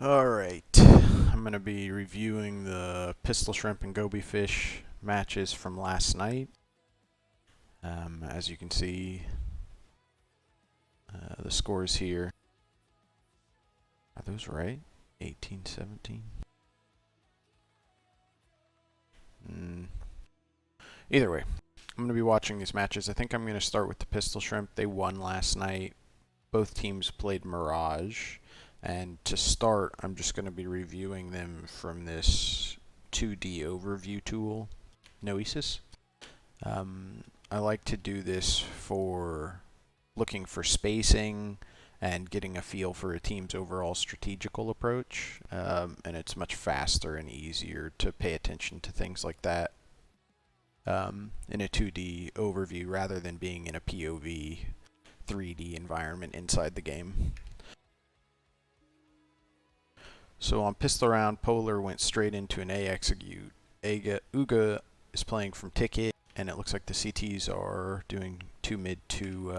Alright, I'm going to be reviewing the Pistolshrimp and Gobyfish matches from last night. As you can see, the scores here. Are those right? 18-17? Either way, I'm going to be watching these matches. I think I'm going to start with the Pistolshrimp. They won last night. Both teams played Mirage. And to start, I'm just going to be reviewing them from this 2D overview tool, Noesis. I like to do this for looking for spacing and getting a feel for a team's overall strategical approach. And it's much faster and easier to pay attention to things like that in a 2D overview rather than being in a POV 3D environment inside the game. So on pistol round, Polar went straight into an A execute. Uga is playing from ticket, and it looks like the CTs are doing 2 mid to,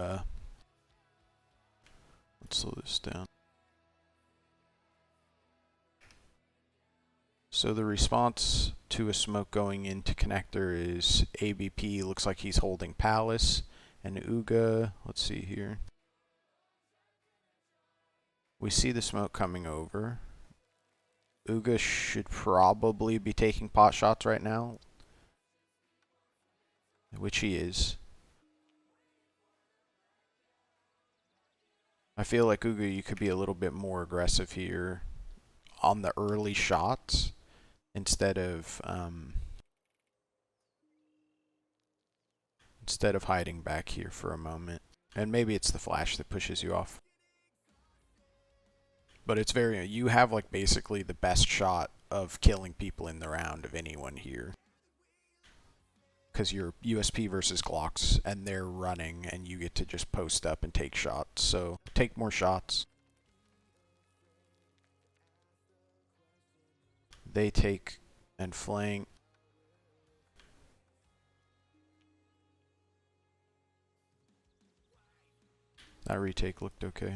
let's slow this down. So the response to a smoke going into connector is ABP, looks like he's holding Palace, and Uga, let's see here. We see the smoke coming over. Uga should probably be taking pot shots right now, which he is. I feel like Uga, you could be a little bit more aggressive here on the early shots instead of hiding back here for a moment. And maybe it's the flash that pushes you off. But it's very, you have like basically the best shot of killing people in the round of anyone here. Because you're USP versus Glocks and they're running and you get to just post up and take shots. So take more shots. They take and flank. That retake looked okay.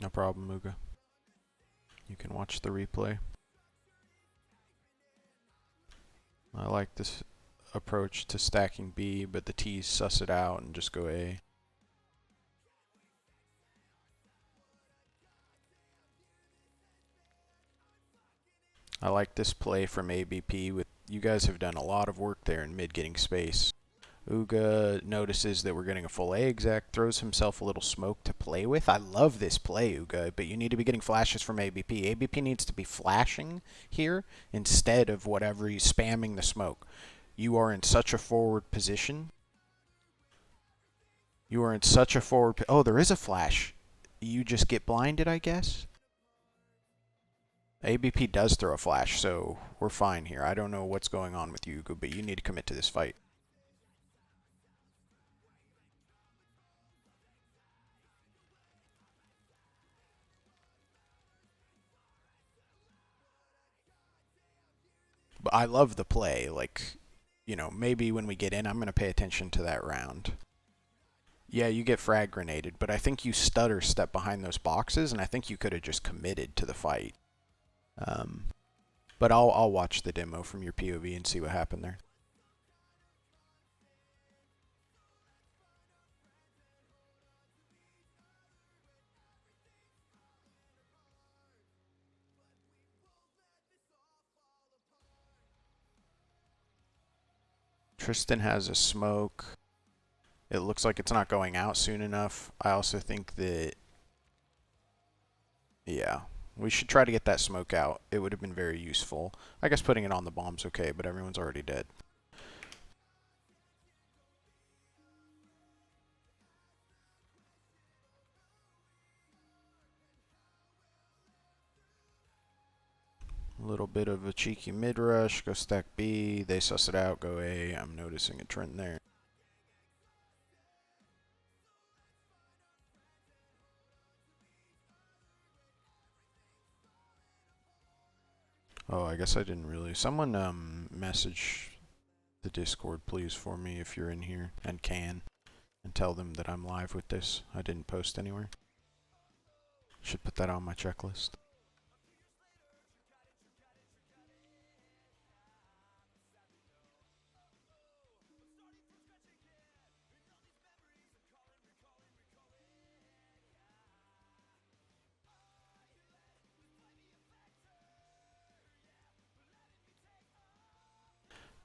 No problem, Muga. You can watch the replay. I like this approach to stacking B, but the T's suss it out and just go A. I like this play from ABP. With you guys have done a lot of work there in mid getting space. Uga notices that we're getting a full A exec, throws himself a little smoke to play with. I love this play, Uga, but you need to be getting flashes from ABP. ABP needs to be flashing here instead of whatever he's spamming the smoke. You are in such a forward position. You are in such a forward... Oh, there is a flash. You just get blinded, I guess? ABP does throw a flash, so we're fine here. I don't know what's going on with you, Uga, but you need to commit to this fight. But I love the play. Like, you know, maybe when we get in, I'm going to pay attention to that round. Yeah, you get frag grenaded, but I think you stutter step behind those boxes, and I think you could have just committed to the fight. But I'll watch the demo from your POV and see what happened there. Tristan has a smoke. It looks like it's not going out soon enough. I also think that, yeah, we should try to get that smoke out. It would have been very useful. I guess putting it on the bomb's okay, but everyone's already dead. A little bit of a cheeky mid rush. Go stack B. They suss it out. Go A. I'm noticing a trend there. Oh, I guess I didn't really. Someone message the Discord, please, for me if you're in here and can, and tell them that I'm live with this. I didn't post anywhere. Should put that on my checklist.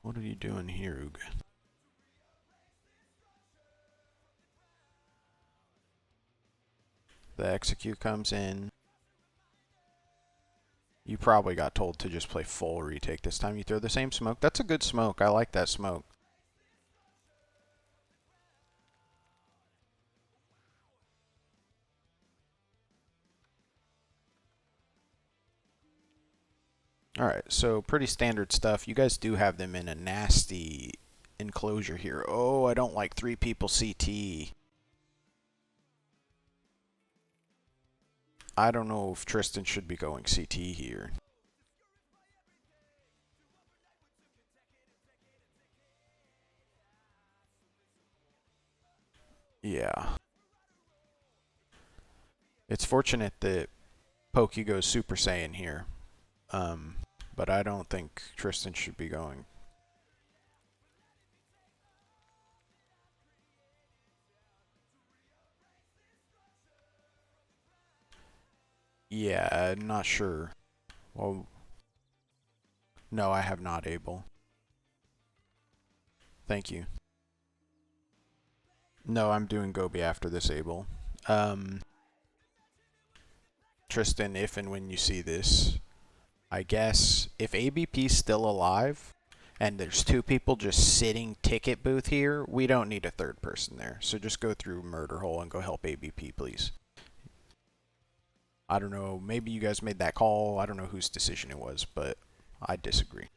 What are you doing here, Uga? The execute comes in. You probably got told to just play full retake this time. You throw the same smoke. That's a good smoke. I like that smoke. Alright, so pretty standard stuff. You guys do have them in a nasty enclosure here. Oh, I don't like 3 people CT. I don't know if Tristan should be going CT here. Yeah. It's fortunate that Pokey goes Super Saiyan here. But I don't think Tristan should be going. Yeah, not sure. Well, no, I have not able. Thank you. No, I'm doing Goby after this able. Tristan, if and when you see this, I guess if ABP's still alive and there's 2 people just sitting ticket booth here, we don't need a 3rd person there. So just go through Murder Hole and go help ABP, please. I don't know, maybe you guys made that call. I don't know whose decision it was, but I disagree.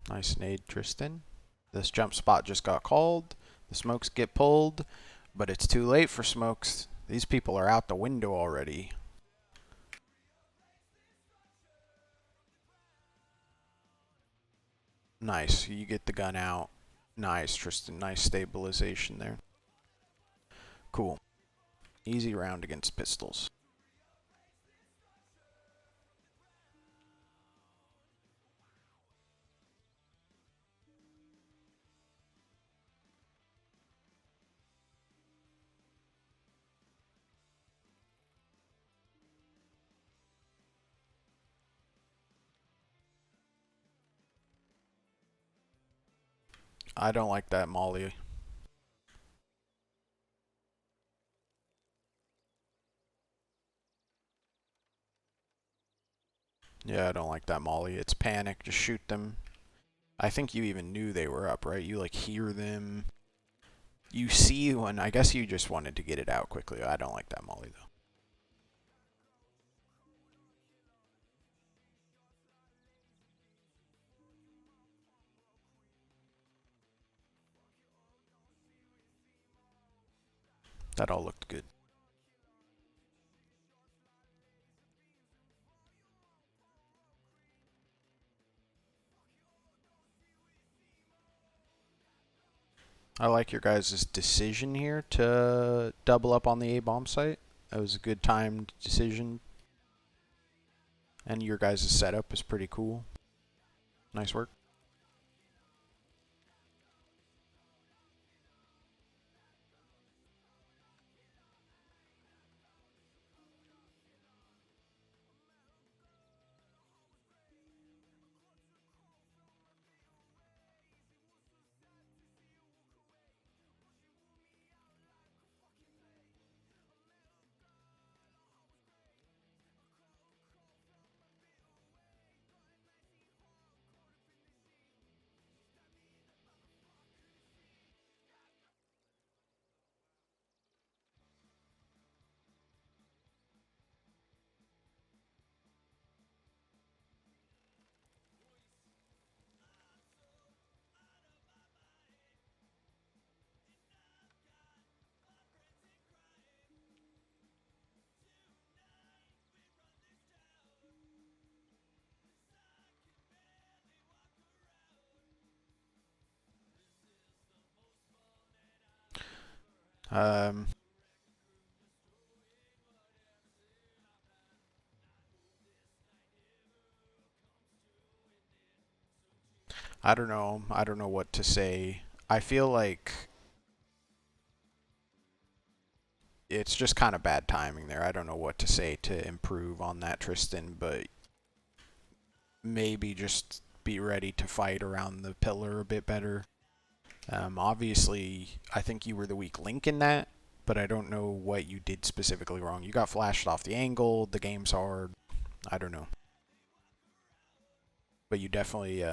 Nice nade, Tristan. This jump spot just got called. The smokes get pulled, but it's too late for smokes. These people are out the window already. Nice. You get the gun out. Nice, Tristan. Nice stabilization there. Cool. Easy round against pistols. I don't like that molly. Yeah, I don't like that molly. It's panic. Just shoot them. I think you even knew they were up, right? You like hear them. You see one. I guess you just wanted to get it out quickly. I don't like that molly though. That all looked good. I like your guys' decision here to double up on the A-bomb site. That was a good timed decision. And your guys' setup is pretty cool. Nice work. Um, I don't know. I don't know what to say. I feel like it's just kind of bad timing there. I don't know what to say to improve on that, Tristan, but maybe just be ready to fight around the pillar a bit better. Obviously, I think you were the weak link in that, but I don't know what you did specifically wrong. You got flashed off the angle, the game's hard, I don't know. But you definitely,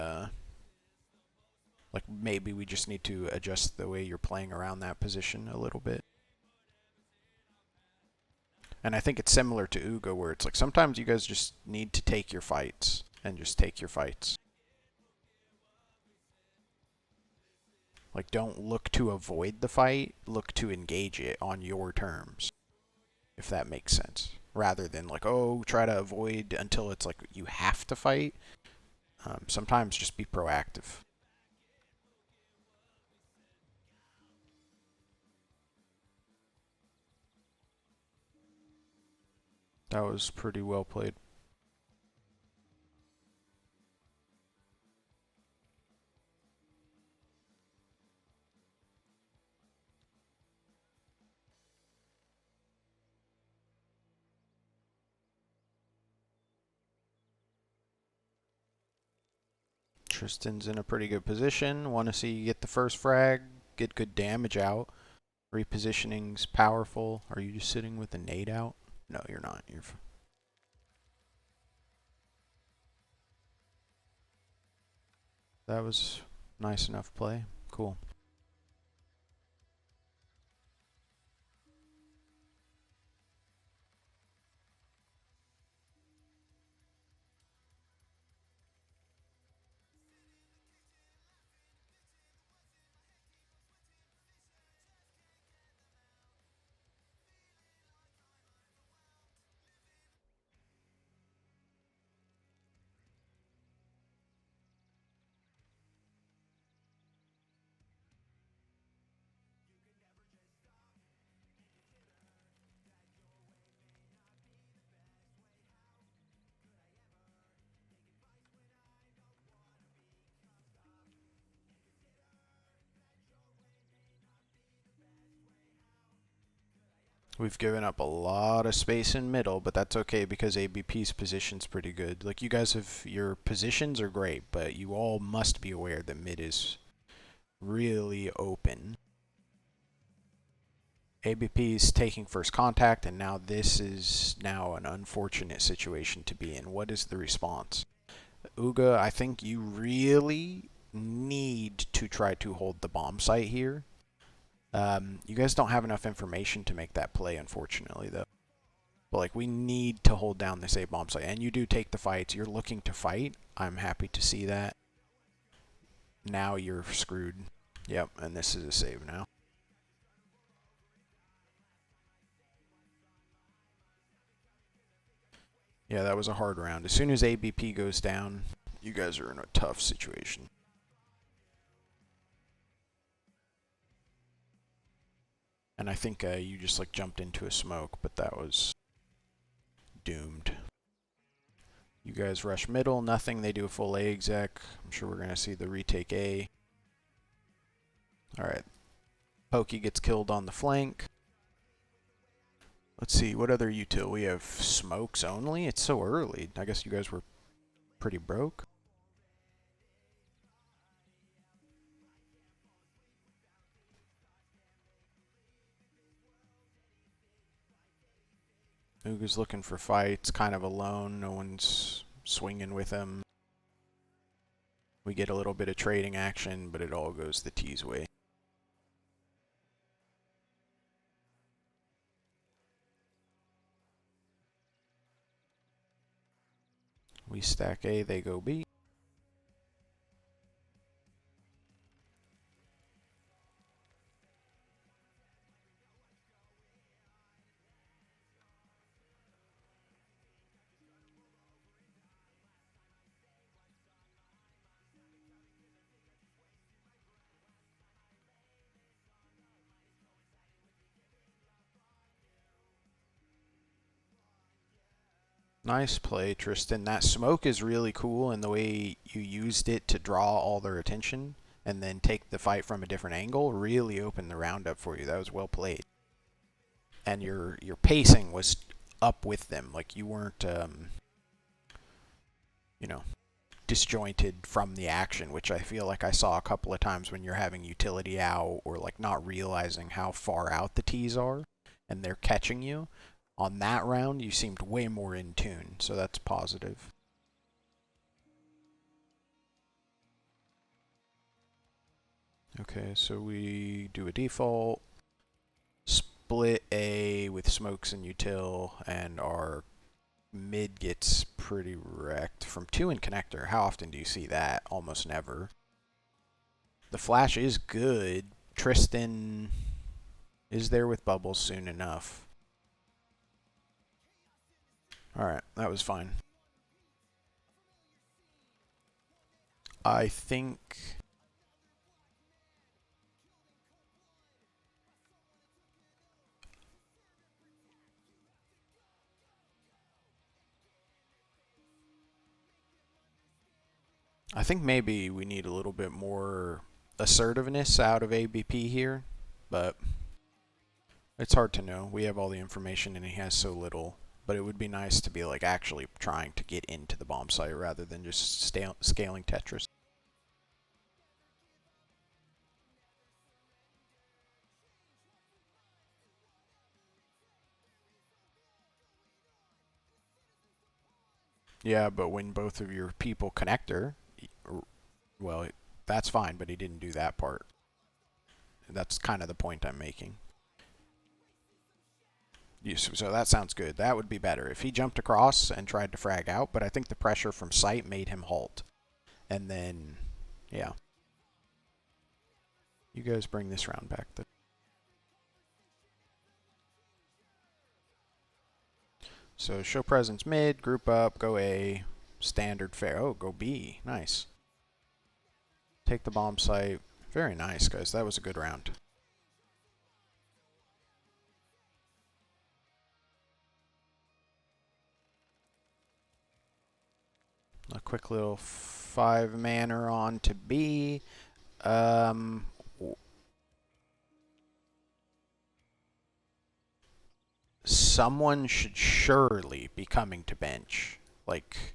like, maybe we just need to adjust the way you're playing around that position a little bit. And I think it's similar to Ugo, where it's like sometimes you guys just need to take your fights and just take your fights. Like, don't look to avoid the fight, look to engage it on your terms, if that makes sense. Rather than, like, oh, try to avoid until it's like you have to fight. Sometimes just be proactive. That was pretty well played. Tristan's in a pretty good position. Want to see you get the first frag, get good damage out. Repositioning's powerful. Are you just sitting with the nade out? No, you're not. That was nice enough play. Cool. We've given up a lot of space in middle, but that's okay because ABP's position's pretty good. Like, you guys have, your positions are great, but you all must be aware that mid is really open. ABP is taking first contact, and now this is now an unfortunate situation to be in. What is the response? Uga, I think you really need to try to hold the bomb site here. You guys don't have enough information to make that play, unfortunately, though. But, like, we need to hold down this A bomb site. And you do take the fights. You're looking to fight. I'm happy to see that. Now you're screwed. Yep, and this is a save now. Yeah, that was a hard round. As soon as ABP goes down, you guys are in a tough situation. And I think you just, like, jumped into a smoke, but that was doomed. You guys rush middle, nothing. They do a full A exec. I'm sure we're going to see the retake A. Alright. Pokey gets killed on the flank. Let's see, what other util? We have smokes only? It's so early. I guess you guys were pretty broke. Uga's looking for fights, kind of alone. No one's swinging with him. We get a little bit of trading action, but it all goes the T's way. We stack A, they go B. Nice play, Tristan. That smoke is really cool, and the way you used it to draw all their attention and then take the fight from a different angle really opened the round up for you. That was well played. And your pacing was up with them. Like you weren't you know, disjointed from the action, which I feel like I saw a couple of times when you're having utility out or like not realizing how far out the tees are and they're catching you. On that round, you seemed way more in tune, so that's positive. Okay, so we do a default, split A with smokes and util, and our mid gets pretty wrecked. From 2 in connector, how often do you see that? Almost never. The flash is good. Tristan is there with bubbles soon enough. Alright, that was fine. I think maybe we need a little bit more assertiveness out of ABP here, but it's hard to know. We have all the information and he has so little, but it would be nice to be like actually trying to get into the bomb site rather than just scaling Tetris. Yeah, but when both of your people connector, well, that's fine, but he didn't do that part. That's kind of the point I'm making. So that sounds good. That would be better if he jumped across and tried to frag out, but I think the pressure from sight made him halt. And then, yeah. You guys bring this round back. So show presence mid, group up, go A, standard fair. Oh, go B. Nice. Take the bomb site. Very nice, guys. That was a good round. A quick little 5-manner on to B. Someone should surely be coming to bench. Like,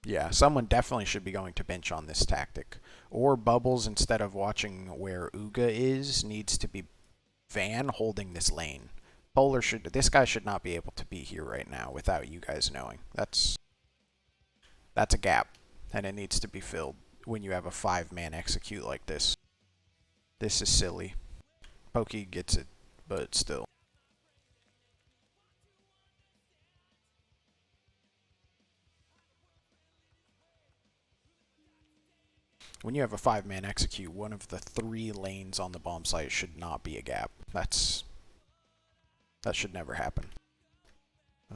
yeah, someone definitely should be going to bench on this tactic. Or Bubbles, instead of watching where Uga is, needs to be Van holding this lane. Polar should, this guy should not be able to be here right now without you guys knowing. That's a gap, and it needs to be filled when you have a 5-man execute like this. This is silly. Pokey gets it, but still. When you have a 5-man execute, one of the 3 lanes on the bomb site should not be a gap. That should never happen.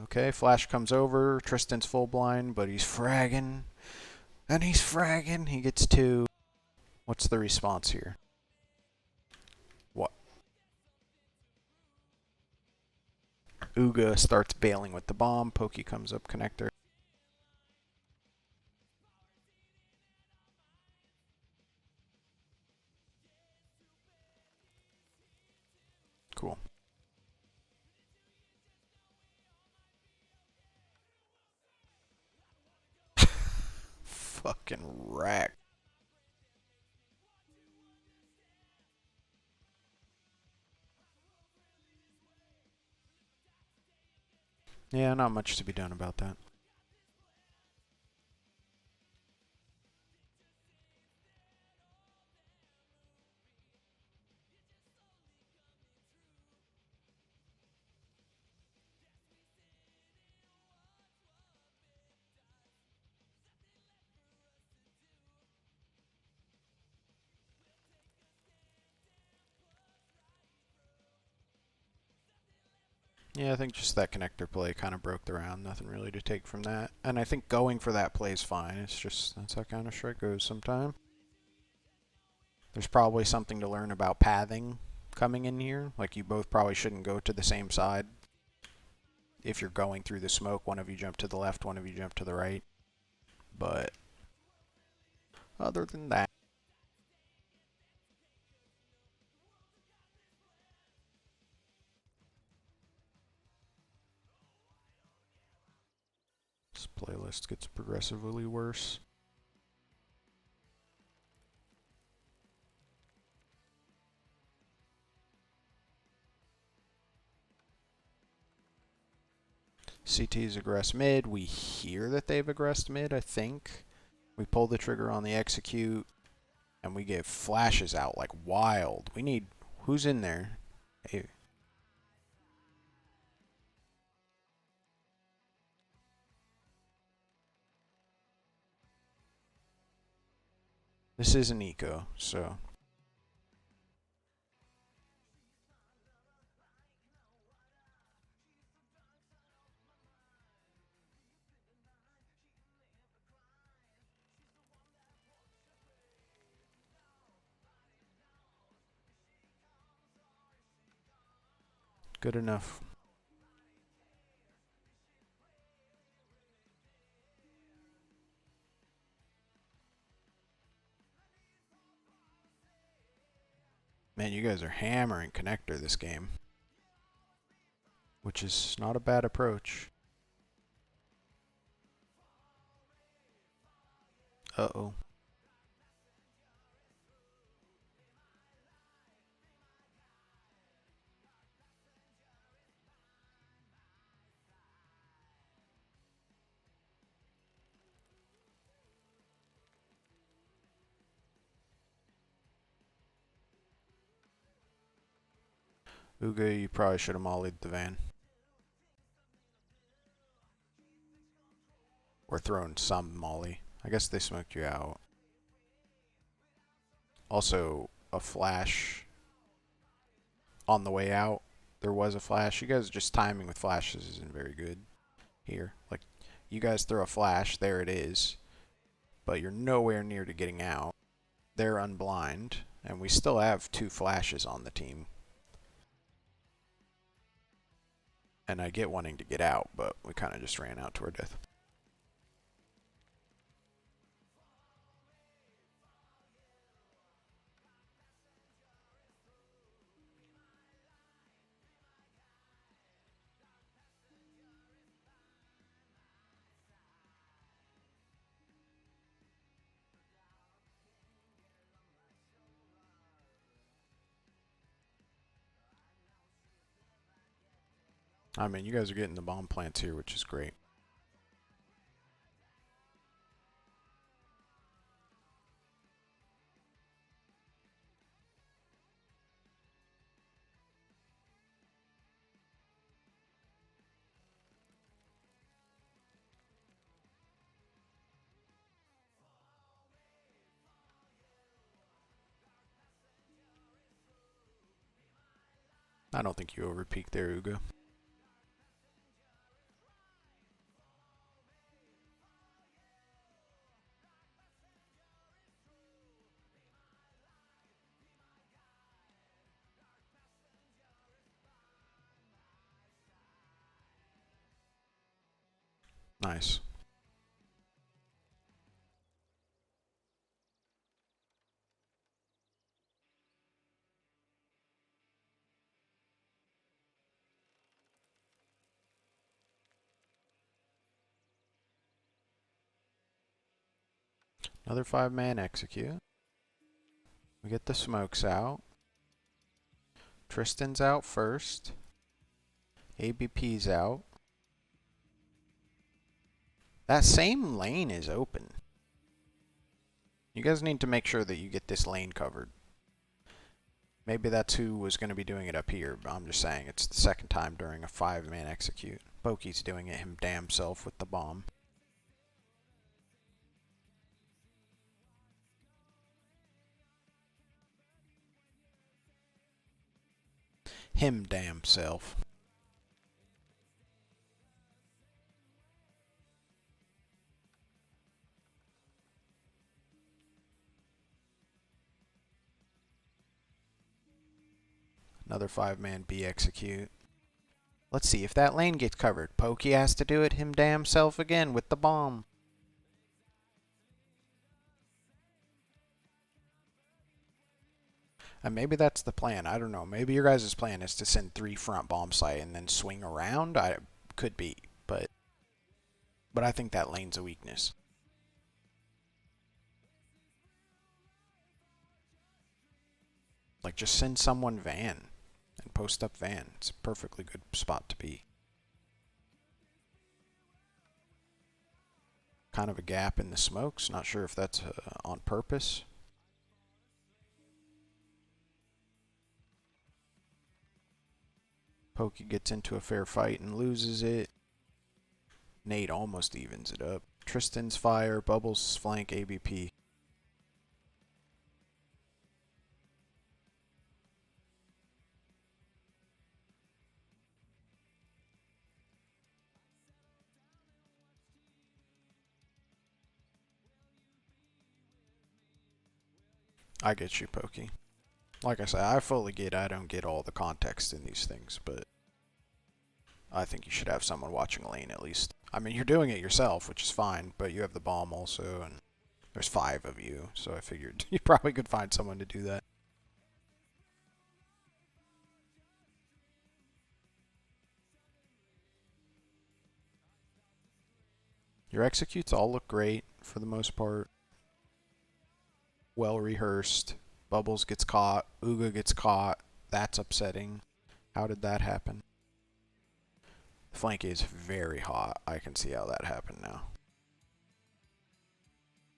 Okay, Flash comes over. Tristan's full blind, but he's fragging. And he's fragging. He gets 2. What's the response here? What? Uga starts bailing with the bomb. Pokey comes up connector. Cool. Fucking wreck. Yeah, not much to be done about that. Yeah, I think just that connector play kind of broke the round. Nothing really to take from that. And I think going for that play is fine. It's just, that's how Counter-Strike goes sometimes. There's probably something to learn about pathing coming in here. Like, you both probably shouldn't go to the same side if you're going through the smoke, one of you jump to the left, one of you jump to the right. But other than that, this playlist gets progressively worse. CT's aggress mid. We hear that they've aggressed mid, I think. We pull the trigger on the execute, and we get flashes out like wild. We need... Who's in there? Hey. This is an eco, so... Good enough. Man, you guys are hammering connector this game. Which is not a bad approach. Uh-oh. Uga, you probably should have mollied the van. Or thrown some molly. I guess they smoked you out. Also, a flash on the way out. There was a flash. You guys just timing with flashes isn't very good here. Like, you guys throw a flash, there it is. But you're nowhere near to getting out. They're unblind. And we still have 2 flashes on the team. And I get wanting to get out, but we kind of just ran out to our death. I mean, you guys are getting the bomb plants here, which is great. I don't think you overpeaked there, Uga. Nice. Another 5-man execute. We get the smokes out. Tristan's out first. ABP's out. That same lane is open. You guys need to make sure that you get this lane covered. Maybe that's who was going to be doing it up here, but I'm just saying it's the second time during a 5-man execute. Pokey's doing it him damn self with the bomb. Him damn self. Another 5-man B execute. Let's see if that lane gets covered. Pokey has to do it him damn self again with the bomb. And maybe that's the plan. I don't know. Maybe your guys' plan is to send 3 front bomb sight and then swing around. I could be, but I think that lane's a weakness. Like, just send someone van and post up van. It's a perfectly good spot to be. Kind of a gap in the smokes. Not sure if that's on purpose. Pokey gets into a fair fight and loses it. Nate almost evens it up. Tristan's fire, Bubbles flank, ABP. I get you, Pokey. Like I said, I fully get I don't get all the context in these things, but I think you should have someone watching lane at least. I mean, you're doing it yourself, which is fine, but you have the bomb also, and there's 5 of you, so I figured you probably could find someone to do that. Your executes all look great for the most part. Well rehearsed. Bubbles gets caught. Uga gets caught. That's upsetting. How did that happen? The flank is very hot. I can see how that happened now.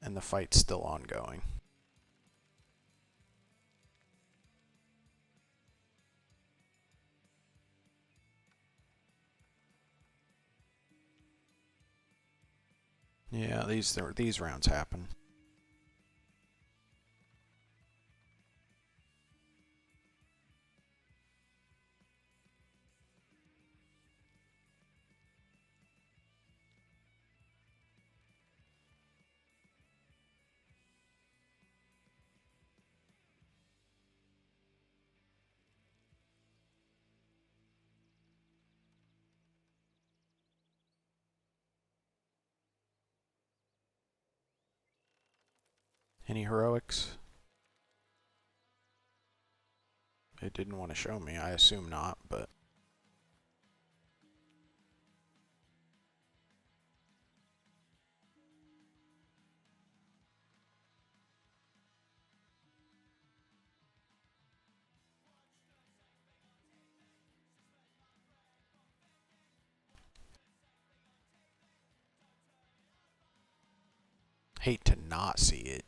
And the fight's still ongoing. Yeah, these rounds happen. Any heroics? It didn't want to show me. I assume not, but hate to not see it.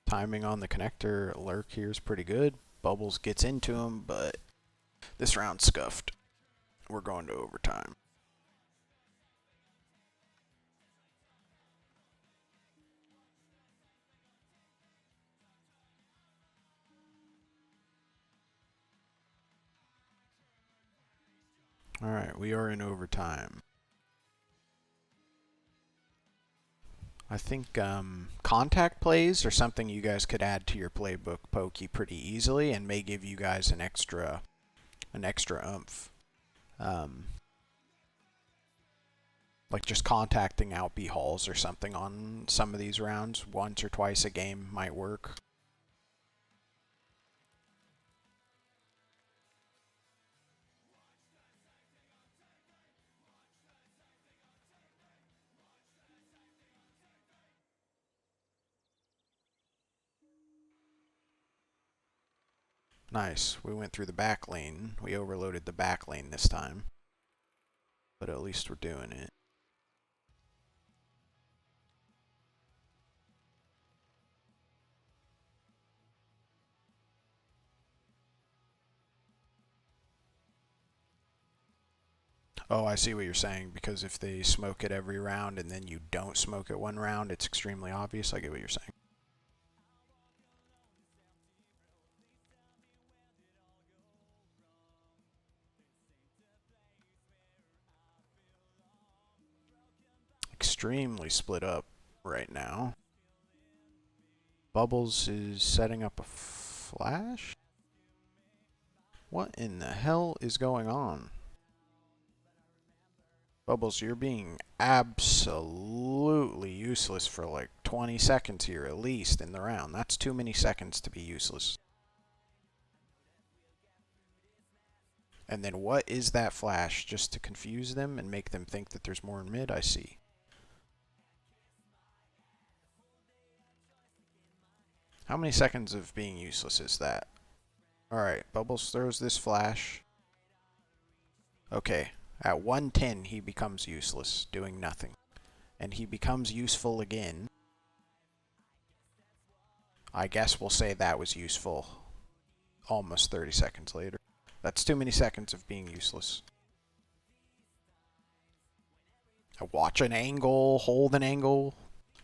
Timing on the connector lurk here is pretty good. Bubbles gets into him, but this round's scuffed. We're going to overtime. Alright, we are in overtime. I think contact plays are something you guys could add to your playbook, Pokey, pretty easily, and may give you guys an extra oomph. Like just contacting out B halls or something on some of these rounds once or twice a game might work. Nice. We went through the back lane. We overloaded the back lane this time. But at least we're doing it. Oh, I see what you're saying, because if they smoke it every round and then you don't smoke it one round, it's extremely obvious. I get what you're saying. Extremely split up right now. Bubbles is setting up a flash? What in the hell is going on? Bubbles, you're being absolutely useless for like 20 seconds here at least in the round. That's too many seconds to be useless. And then what is that flash? Just to confuse them and make them think that there's more in mid? I see. How many seconds of being useless is that? Alright, Bubbles throws this flash. Okay, at 110 he becomes useless, doing nothing. And he becomes useful again. I guess we'll say that was useful almost 30 seconds later. That's too many seconds of being useless. Watch an angle, hold an angle.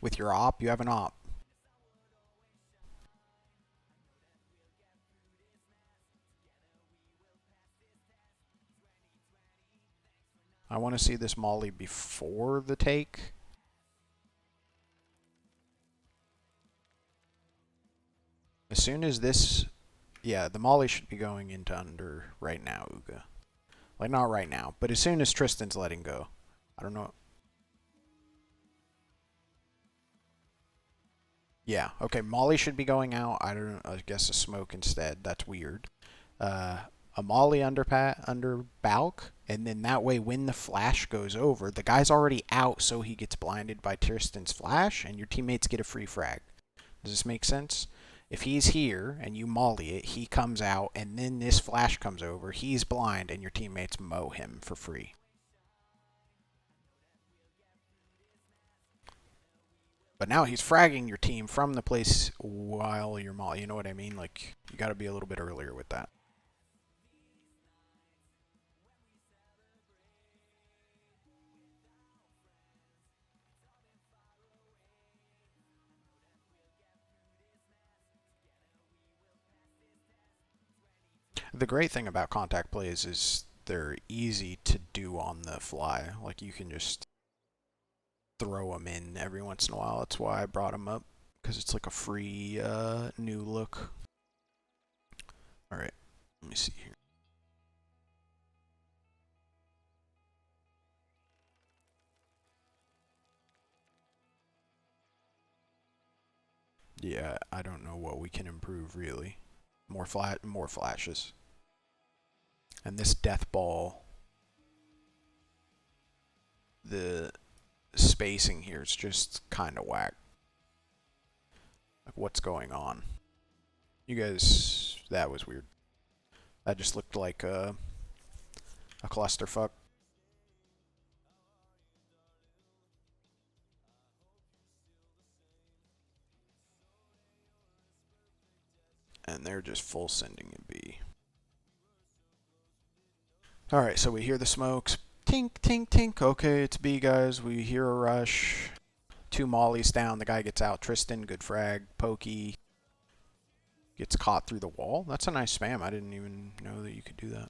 With your op, you have an op. I want to see this molly before the take. As soon as this... Yeah, the molly should be going into under right now, Uga. Like, not right now, but as soon as Tristan's letting go. I don't know. Yeah, okay, molly should be going out. I don't know, I guess a smoke instead. That's weird. A molly under Balk, and then that way when the flash goes over, the guy's already out, so he gets blinded by Tristan's flash, and your teammates get a free frag. Does this make sense? If he's here and you molly it, he comes out, and then this flash comes over, he's blind, and your teammates mow him for free. But now he's fragging your team from the place while you're molly. You know what I mean? Like, you gotta be a little bit earlier with that. The great thing about contact plays is they're easy to do on the fly. Like, you can just throw them in every once in a while. That's why I brought them up, because it's like a free new look. Alright, let me see here. Yeah, I don't know what we can improve really. More flashes. And this death ball, the spacing here is just kind of whack. Like, what's going on? You guys, that was weird. That just looked like a clusterfuck. And they're just full sending it B. Alright, so we hear the smokes. Tink, tink, tink. Okay, it's B, guys. We hear a rush. 2 mollies down. The guy gets out. Tristan, good frag. Pokey gets caught through the wall. That's a nice spam. I didn't even know that you could do that.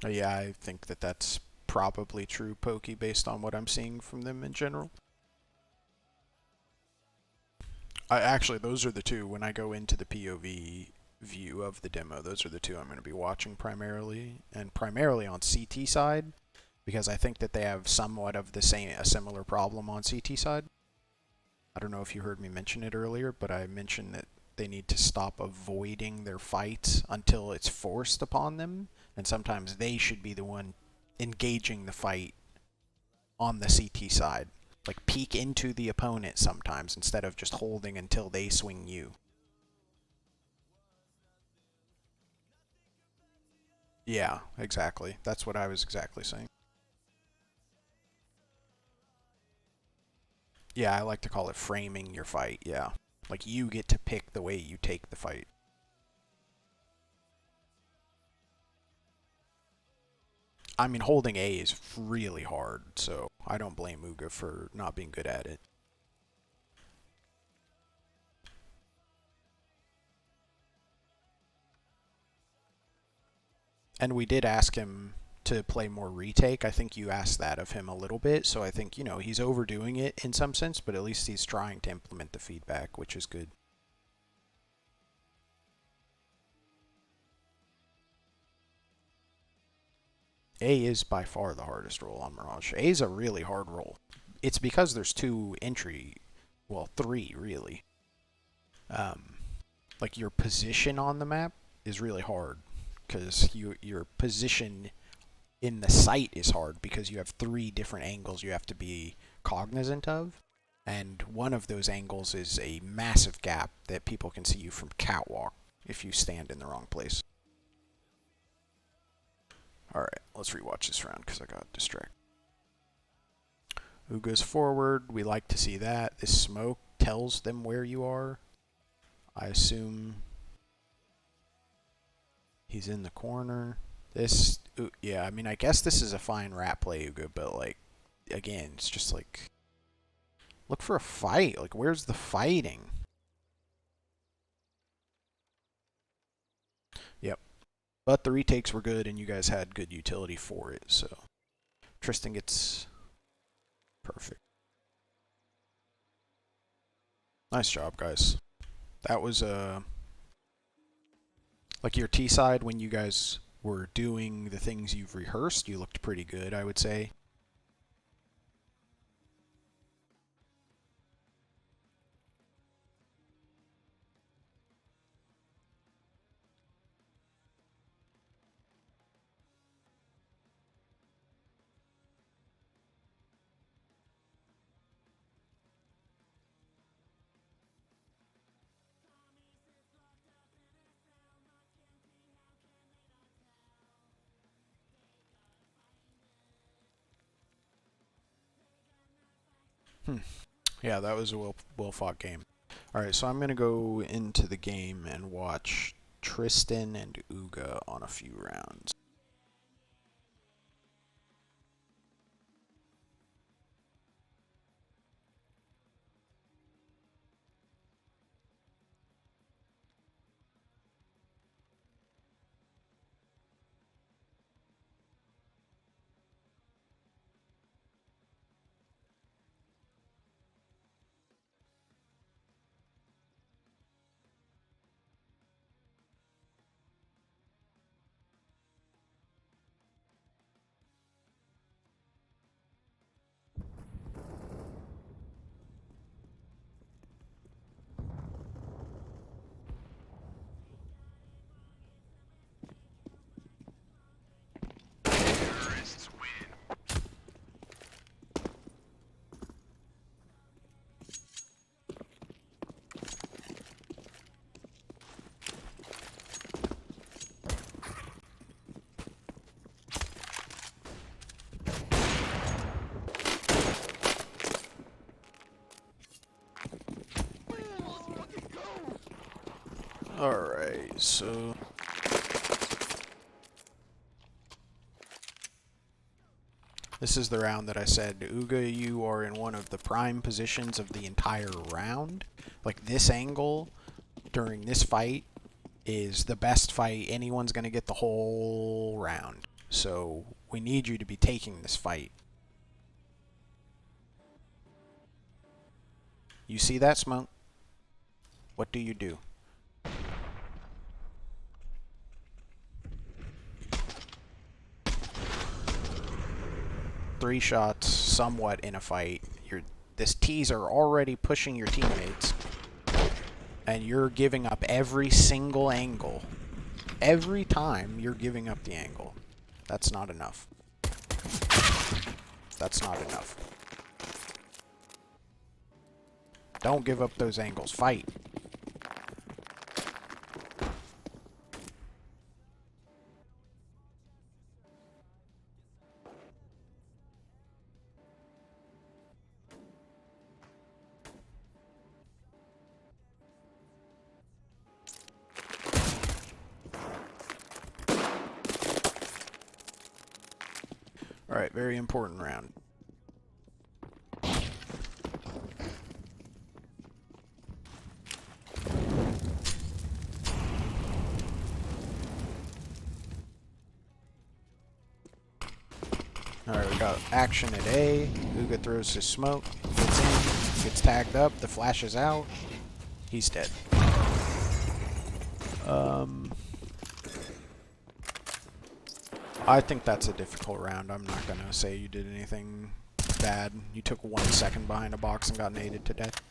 Yeah, I think that that's probably true, Pokey, based on what I'm seeing from them in general. Actually, those are the two. When I go into the POV view of the demo, those are the two I'm going to be watching primarily, and primarily on CT side, because I think that they have somewhat of a similar problem on CT side. I don't know if you heard me mention it earlier, but I mentioned that they need to stop avoiding their fights until it's forced upon them, and sometimes they should be the one engaging the fight on the CT side. Like, peek into the opponent sometimes instead of just holding until they swing you. Yeah, exactly. That's what I was exactly saying. Yeah, I like to call it framing your fight, yeah. Like, you get to pick the way you take the fight. I mean, holding A is really hard, so I don't blame Uga for not being good at it. And we did ask him to play more retake. I think you asked that of him a little bit, so I think, you know, he's overdoing it in some sense, but at least he's trying to implement the feedback, which is good. A is by far the hardest roll on Mirage. A is a really hard roll. It's because there's three really. Like your position on the map is really hard because your position in the sight is hard because you have three different angles you have to be cognizant of, and one of those angles is a massive gap that people can see you from catwalk if you stand in the wrong place. Alright, let's rewatch this round because I got distracted. Who goes forward? We like to see that. This smoke tells them where you are. I assume he's in the corner. Yeah, I mean, I guess this is a fine rat play, Uga, but, like, again, it's just like, look for a fight. Like, where's the fighting? Yep. But the retakes were good, and you guys had good utility for it, so Tristan gets perfect. Nice job, guys. That was, like your T side when you guys were doing the things you've rehearsed, you looked pretty good, I would say. Yeah, that was a well-fought game. Alright, so I'm going to go into the game and watch Tristan and Uga on a few rounds. Alright, so this is the round that I said, Uga, you are in one of the prime positions of the entire round. Like, this angle during this fight is the best fight. Anyone's going to get the whole round. So, we need you to be taking this fight. You see that smoke? What do you do? Three shots, somewhat in a fight. This teaser already pushing your teammates, and you're giving up every single angle. Every time you're giving up the angle. That's not enough. That's not enough. Don't give up those angles. Fight. Alright, very important round. Alright, we got action at A. Uga throws his smoke, gets in, gets tagged up, the flash is out. He's dead. I think that's a difficult round. I'm not gonna say you did anything bad. You took 1 second behind a box and got naded to death.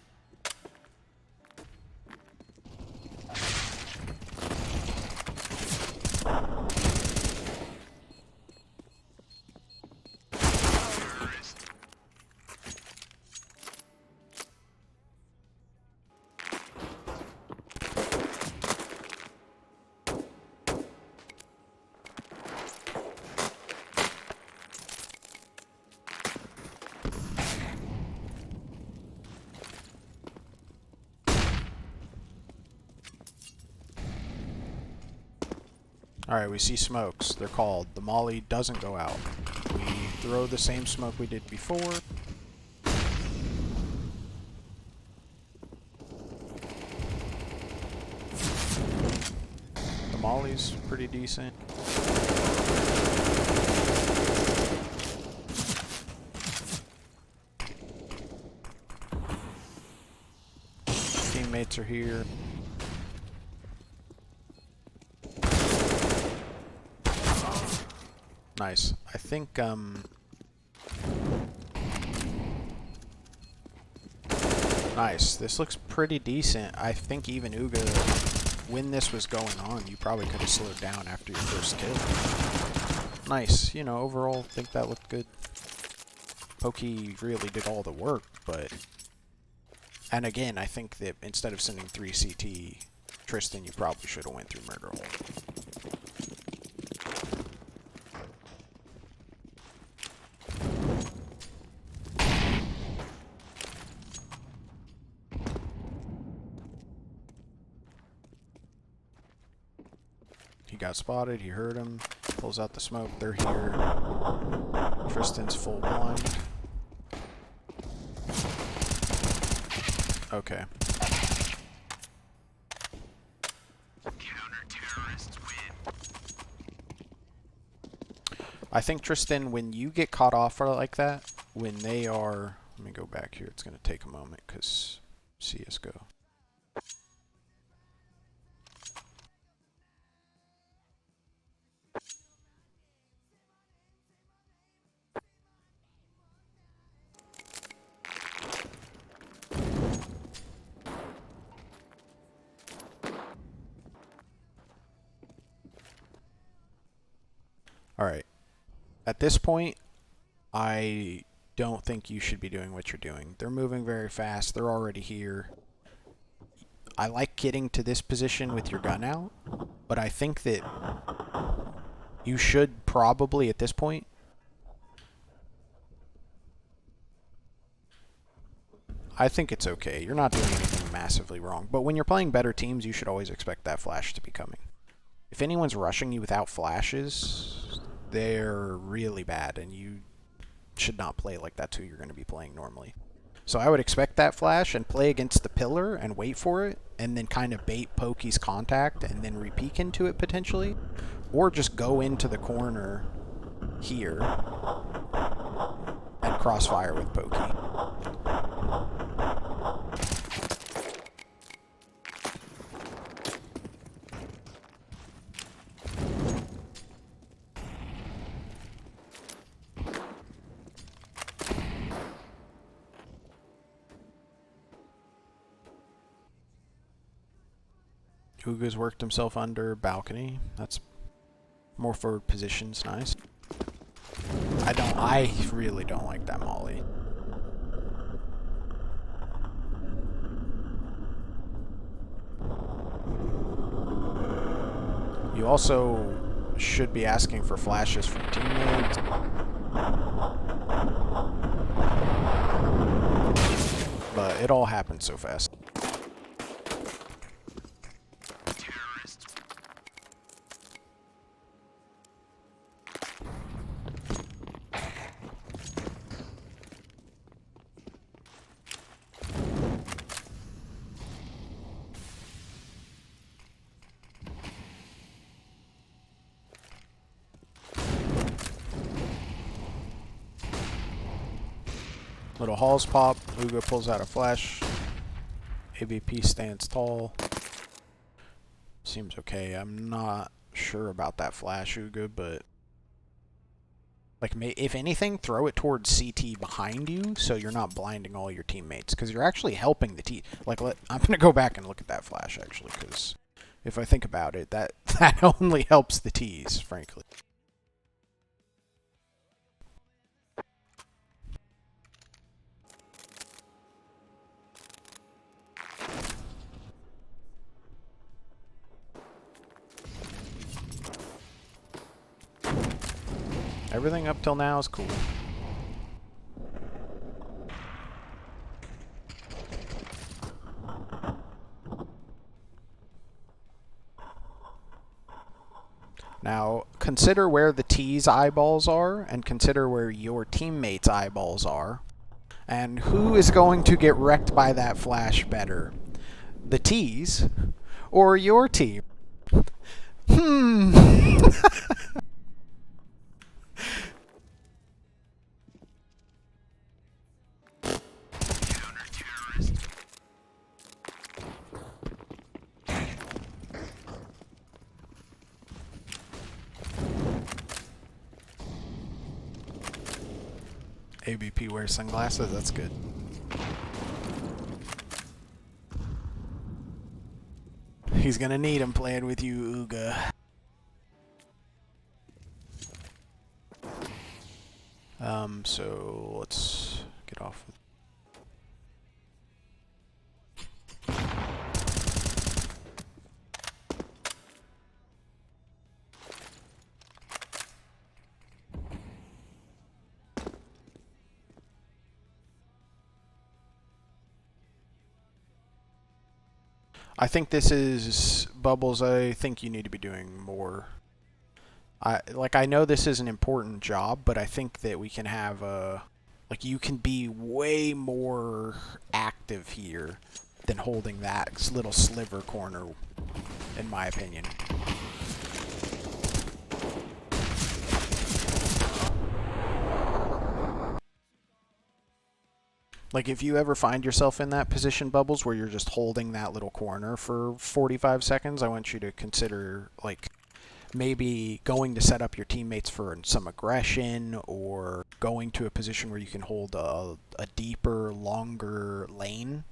Alright, we see smokes. They're called. The molly doesn't go out. We throw the same smoke we did before. The molly's pretty decent. Teammates are here. Nice. I think, nice. This looks pretty decent. I think even Uga, when this was going on, you probably could have slowed down after your first kill. Nice. You know, overall, I think that looked good. Pokey really did all the work, but... And again, I think that instead of sending 3 CT, Tristan, you probably should have went through Murder Hole. He got spotted, he heard him, pulls out the smoke, they're here. Tristan's full blind. Okay. Counter-terrorists win. I think, Tristan, when you get caught off like that, when they are... Let me go back here, it's going to take a moment, because CSGO. Alright, at this point, I don't think you should be doing what you're doing. They're moving very fast, they're already here. I like getting to this position with your gun out, but I think that you should probably, at this point, I think it's okay. You're not doing anything massively wrong, but when you're playing better teams, you should always expect that flash to be coming. If anyone's rushing you without flashes, they're really bad, and you should not play like that's who you're going to be playing normally. So I would expect that flash and play against the pillar and wait for it, and then kind of bait Pokey's contact and then re-peek into it potentially. Or just go into the corner here and crossfire with Pokey. Uga's worked himself under balcony. That's more forward position's nice. I really don't like that molly. You also should be asking for flashes from teammates. But it all happened so fast. Little halls pop. Uga pulls out a flash. ABP stands tall. Seems okay. I'm not sure about that flash, Uga, but like, if anything, throw it towards CT behind you so you're not blinding all your teammates, because you're actually helping the team. Like, I'm gonna go back and look at that flash actually, because if I think about it, that only helps the T's, frankly. Everything up till now is cool. Now, consider where the T's eyeballs are, and consider where your teammates' eyeballs are. And who is going to get wrecked by that flash better? The T's or your team? ABP wears sunglasses, that's good. He's gonna need him playing with you, Uga. So let's get off with I think this is Bubbles. I think you need to be doing more. I know this is an important job, but I think that we can have like, you can be way more active here than holding that little sliver corner, in my opinion. Like, if you ever find yourself in that position, Bubbles, where you're just holding that little corner for 45 seconds, I want you to consider, like, maybe going to set up your teammates for some aggression, or going to a position where you can hold a deeper, longer lane.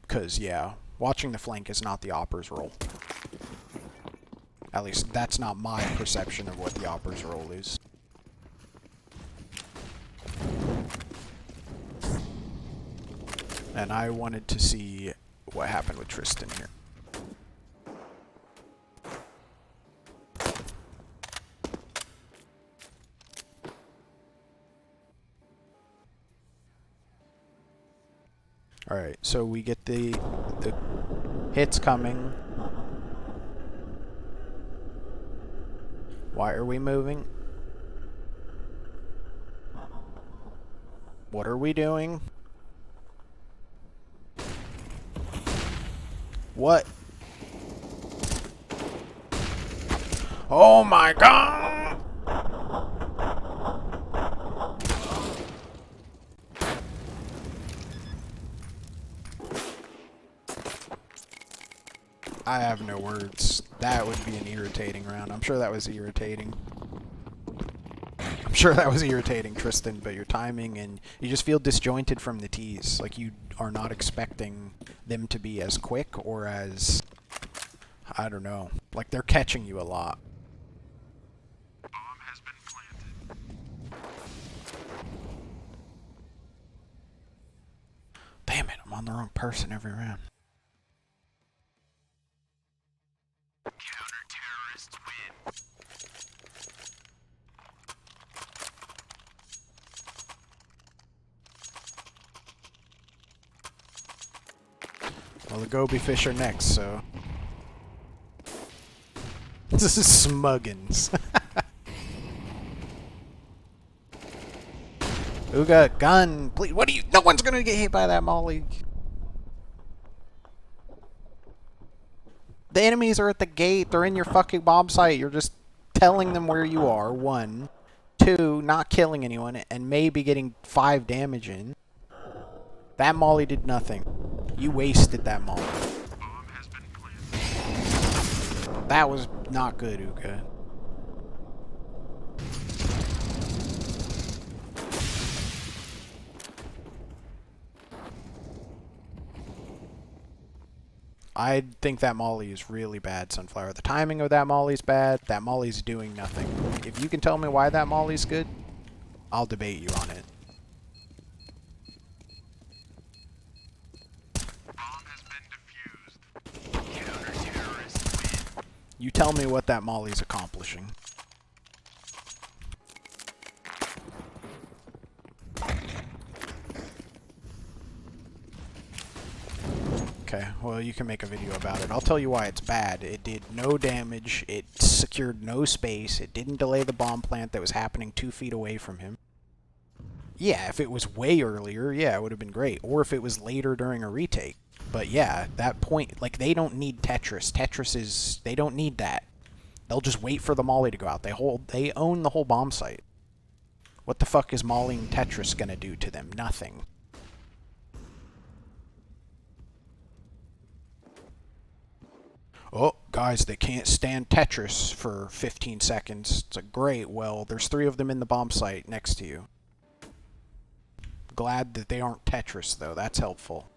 Because, yeah, watching the flank is not the opper's role. At least, that's not my perception of what the opper's role is. And I wanted to see what happened with Tristan here. Alright, so we get the hits coming. Why are we moving? What are we doing? What? Oh my god! I have no words. That would be an irritating round. I'm sure that was irritating. I'm sure that was irritating, Tristan, but your timing, and you just feel disjointed from the T's. Like, you are not expecting them to be as quick or as, I don't know, like, they're catching you a lot. Bomb has been planted. Damn it, I'm on the wrong person every round. Counter-terrorists win. Well, the Gobyfish are next, so... This is Smuggins. Uga, gun, please. What are you? No one's gonna get hit by that molly. The enemies are at the gate. They're in your fucking bomb site. You're just telling them where you are. 1. 2, not killing anyone, and maybe getting 5 damage in. That molly did nothing. You wasted that molly. That was not good, Uga. I think that molly is really bad, Sunflower. The timing of that molly's bad. That molly's doing nothing. If you can tell me why that molly's good, I'll debate you on it. Bomb has been defused. Counter-terrorists win. You tell me what that molly's accomplishing. Okay, well, you can make a video about it. I'll tell you why it's bad. It did no damage, it secured no space, it didn't delay the bomb plant that was happening 2 feet away from him. Yeah, if it was way earlier, yeah, it would have been great. Or if it was later during a retake. But yeah, that point, like, they don't need Tetris. Tetris is, they don't need that. They'll just wait for the molly to go out. They own the whole bomb site. What the fuck is mollying Tetris gonna do to them? Nothing. Oh, guys, they can't stand Tetris for 15 seconds. It's like, great, well, there's 3 of them in the bomb site next to you. Glad that they aren't Tetris, though. That's helpful.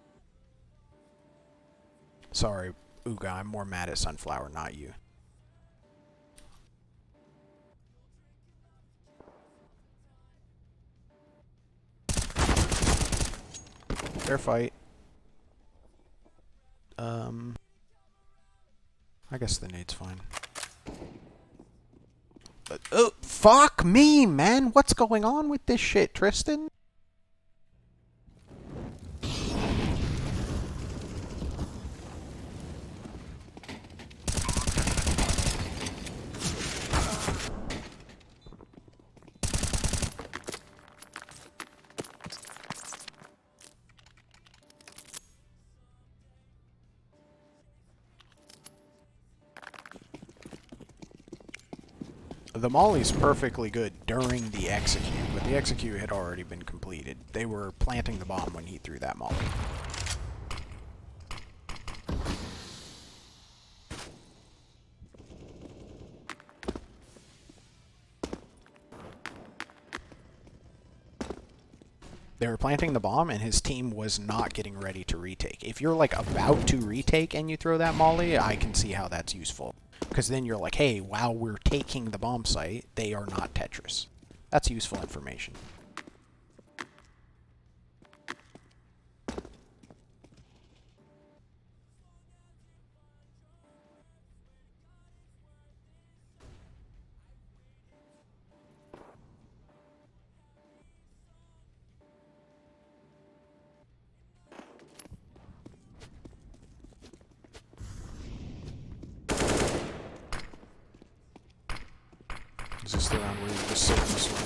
Sorry, Uga, I'm more mad at Sunflower, not you. Fair fight. I guess the nade's fine. But, oh, fuck me, man! What's going on with this shit, Tristan? The molly's perfectly good during the execute, but the execute had already been completed. They were planting the bomb when he threw that molly. They were planting the bomb, and his team was not getting ready to retake. If you're, like, about to retake and you throw that molly, I can see how that's useful. Because then you're like, hey, while we're taking the bomb site, they are not Tetris. That's useful information. Is this the round where you just sit in this one?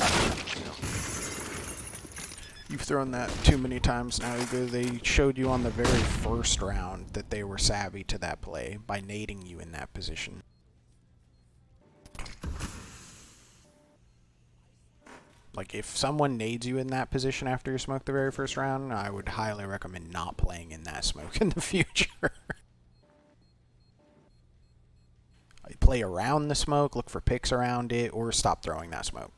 You've thrown that too many times now, Uga. They showed you on the very first round that they were savvy to that play by nading you in that position. Like, if someone nades you in that position after you smoke the very first round, I would highly recommend not playing in that smoke in the future. Play around the smoke, look for picks around it, or stop throwing that smoke.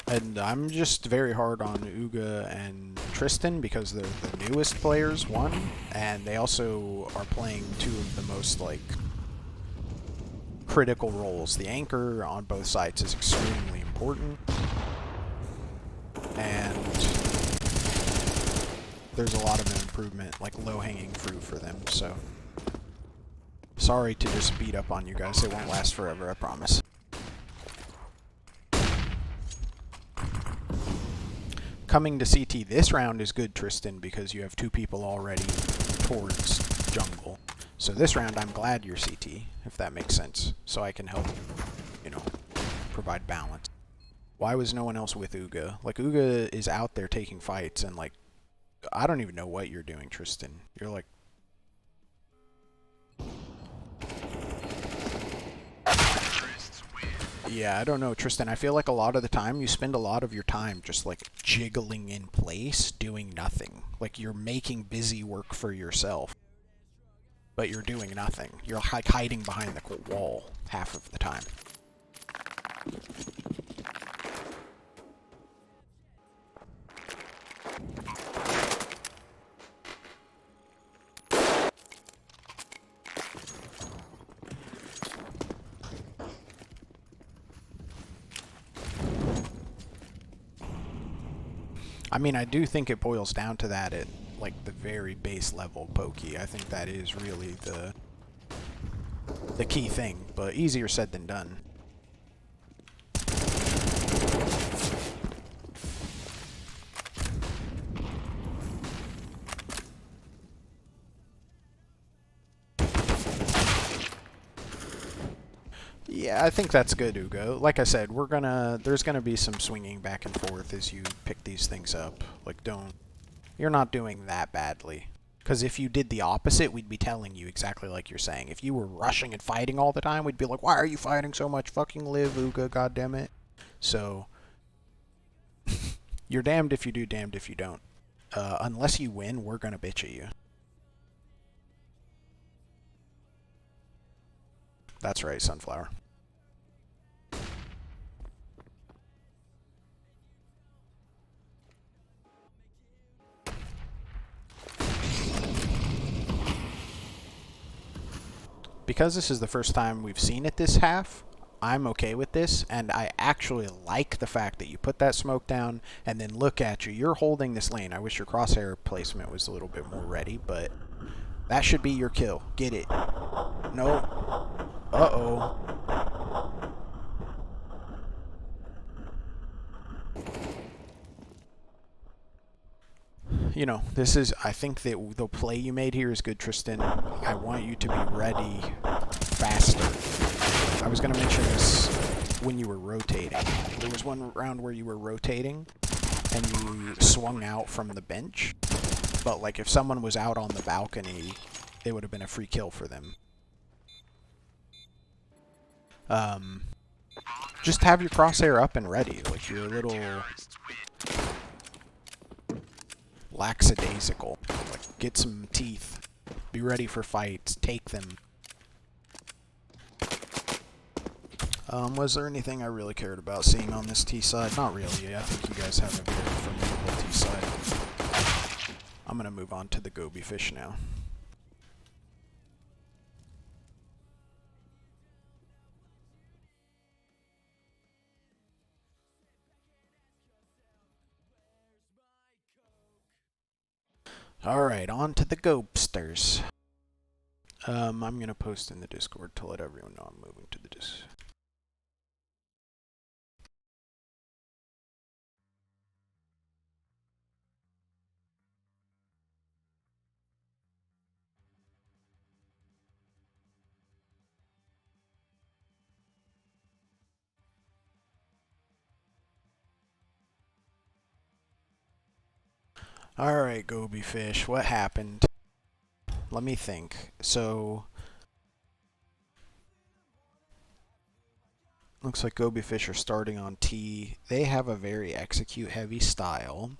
And I'm just very hard on Uga and Tristan because they're the newest players, one, and they also are playing 2 of the most, like, critical roles. The anchor on both sides is extremely important, and there's a lot of improvement, like low-hanging fruit for them, so sorry to just beat up on you guys. It won't last forever, I promise. Coming to CT this round is good, Tristan, because you have 2 people already towards jungle. So this round, I'm glad you're CT, if that makes sense, so I can help, you know, provide balance. Why was no one else with Uga? Like, Uga is out there taking fights, and, like, I don't even know what you're doing, Tristan. You're, like... Yeah, I don't know, Tristan. I feel like a lot of the time you spend a lot of your time just, like, jiggling in place, doing nothing. Like, you're making busy work for yourself, but you're doing nothing. You're, like, hiding behind the wall half of the time. I mean, I do think it boils down to that at, like, the very base level pokey. I think that is really the key thing, but easier said than done. Yeah, I think that's good, Ugo. Like I said, there's gonna be some swinging back and forth as you pick these things up. Like, you're not doing that badly. Because if you did the opposite, we'd be telling you exactly like you're saying. If you were rushing and fighting all the time, we'd be like, why are you fighting so much? Fucking live, Uga, goddammit. So, you're damned if you do, damned if you don't. Unless you win, we're gonna bitch at you. That's right, Sunflower. Because this is the first time we've seen it this half, I'm okay with this, and I actually like the fact that you put that smoke down, and then look at you. You're holding this lane. I wish your crosshair placement was a little bit more ready, but that should be your kill. Get it. No. Uh-oh. You know, this is, I think that the play you made here is good, Tristan. I want you to be ready faster. I was going to mention this when you were rotating. There was one round where you were rotating and you swung out from the bench, but like if someone was out on the balcony, it would have been a free kill for them. Just have your crosshair up and ready, like you're a little lackadaisical. Like, get some teeth, be ready for fights, take them. Was there anything I really cared about seeing on this T side? Not really. I think you guys have a very formidable T side. I'm gonna move on to the Gobyfish now. Alright, on to the Gobsters. I'm gonna post in the Discord to let everyone know I'm moving to the Discord. Alright, Gobyfish, what happened? Let me think. So, looks like Gobyfish are starting on T. They have a very execute-heavy style.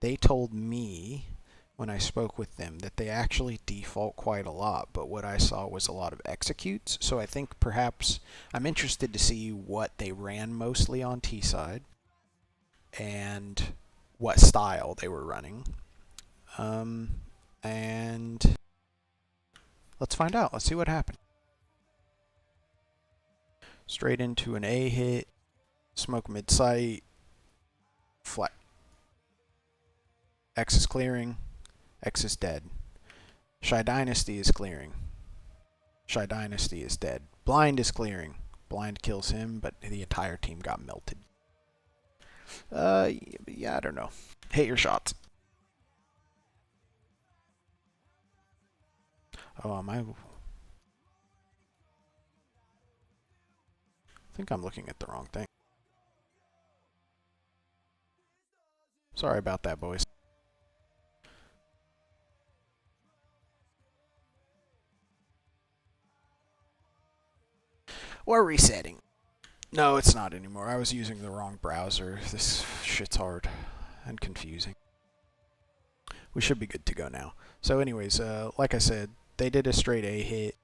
They told me, when I spoke with them, that they actually default quite a lot, but what I saw was a lot of executes, so I think perhaps I'm interested to see what they ran mostly on T side, and what style they were running. And let's find out. Let's see what happened. Straight into an A hit, smoke mid-sight, flat. X is clearing, X is dead. Shy Dynasty is clearing. Shy Dynasty is dead. Blind is clearing. Blind kills him, but the entire team got melted. Yeah, I don't know. Hit your shots. Oh, am I think I'm looking at the wrong thing. Sorry about that, boys. We're resetting. No, it's not anymore. I was using the wrong browser. This shit's hard and confusing. We should be good to go now. So anyways, like I said, they did a straight A hit.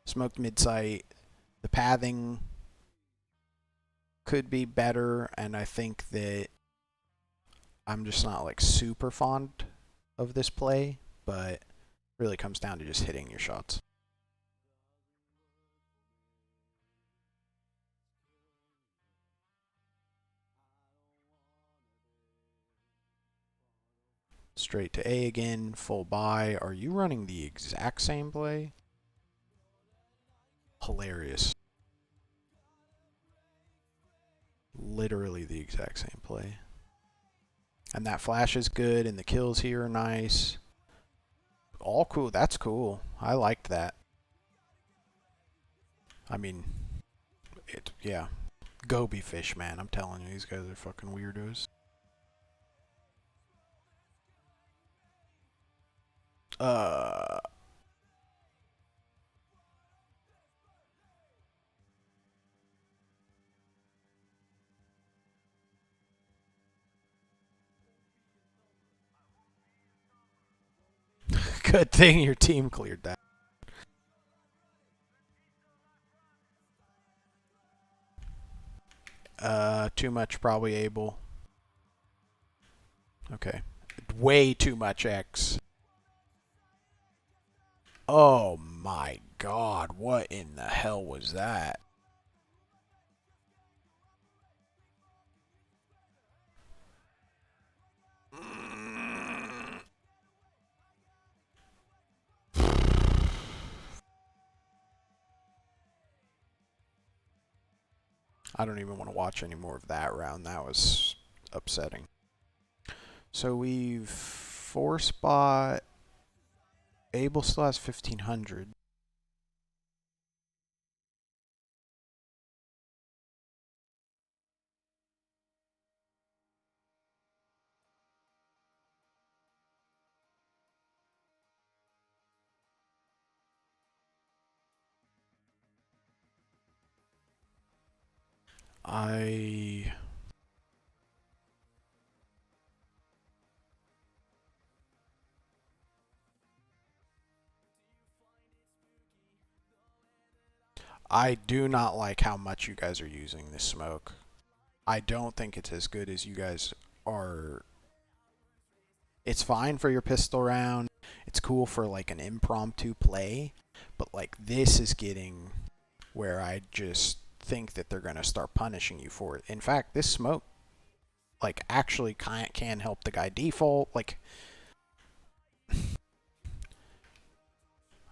Smoked mid-sight. The pathing could be better, and I think that I'm just not like super fond of this play, but really comes down to just hitting your shots. Straight to A again, full buy. Are you running the exact same play? Hilarious. Literally the exact same play. And that flash is good, and the kills here are nice. All cool. That's cool. I liked that. I mean, yeah. Gobyfish, man. I'm telling you, these guys are fucking weirdos. Uh, Good thing your team cleared that. Too much probably able. Okay. Way too much X. Oh my god, what in the hell was that? I don't even want to watch any more of that round. That was upsetting. So we've 4 spot. Abel still has 1500. I do not like how much you guys are using this smoke. I don't think it's as good as you guys are. It's fine for your pistol round. It's cool for like an impromptu play, but like this is getting where I just think that they're going to start punishing you for it. In fact, this smoke like actually can help the guy default. Like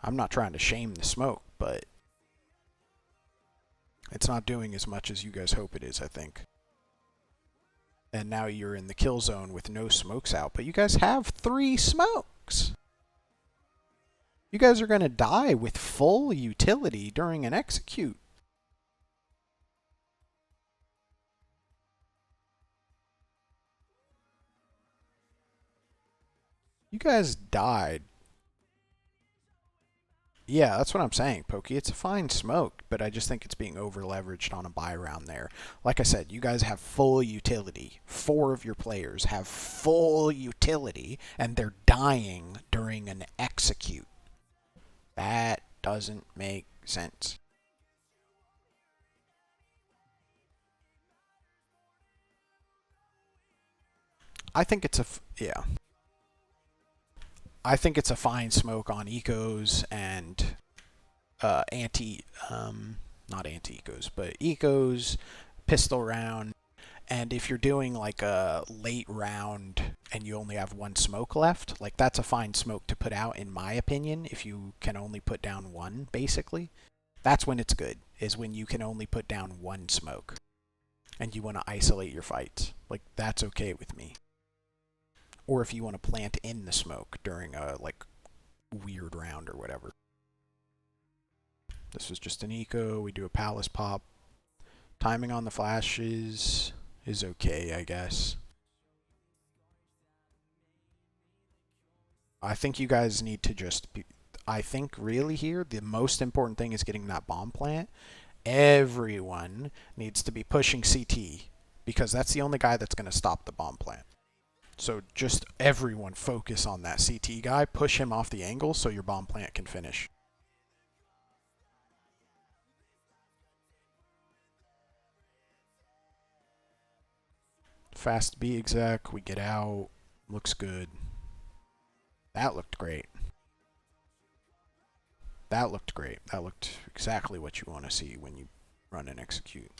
I'm not trying to shame the smoke, but it's not doing as much as you guys hope it is, I think. And now you're in the kill zone with no smokes out, but you guys have 3 smokes. You guys are going to die with full utility during an execute. You guys died. Yeah, that's what I'm saying, Pokey. It's a fine smoke, but I just think it's being over leveraged on a buy round there. Like I said, you guys have full utility. 4 of your players have full utility, and they're dying during an execute. That doesn't make sense. I think it's yeah. I think it's a fine smoke on ecos and not anti-ecos, but ecos, pistol round, and if you're doing like a late round and you only have 1 smoke left, like that's a fine smoke to put out in my opinion. If you can only put down 1, basically, that's when it's good. Is when you can only put down 1 smoke, and you want to isolate your fights. Like that's okay with me. Or if you want to plant in the smoke during a like weird round or whatever. This was just an eco. We do a palace pop. Timing on the flashes is okay, I guess. I think you guys need to just be, I think really here, the most important thing is getting that bomb plant. Everyone needs to be pushing CT because that's the only guy that's going to stop the bomb plant. So just everyone focus on that CT guy, push him off the angle so your bomb plant can finish. Fast B exec, we get out, looks good. That looked great. That looked great. That looked exactly what you want to see when you run and execute.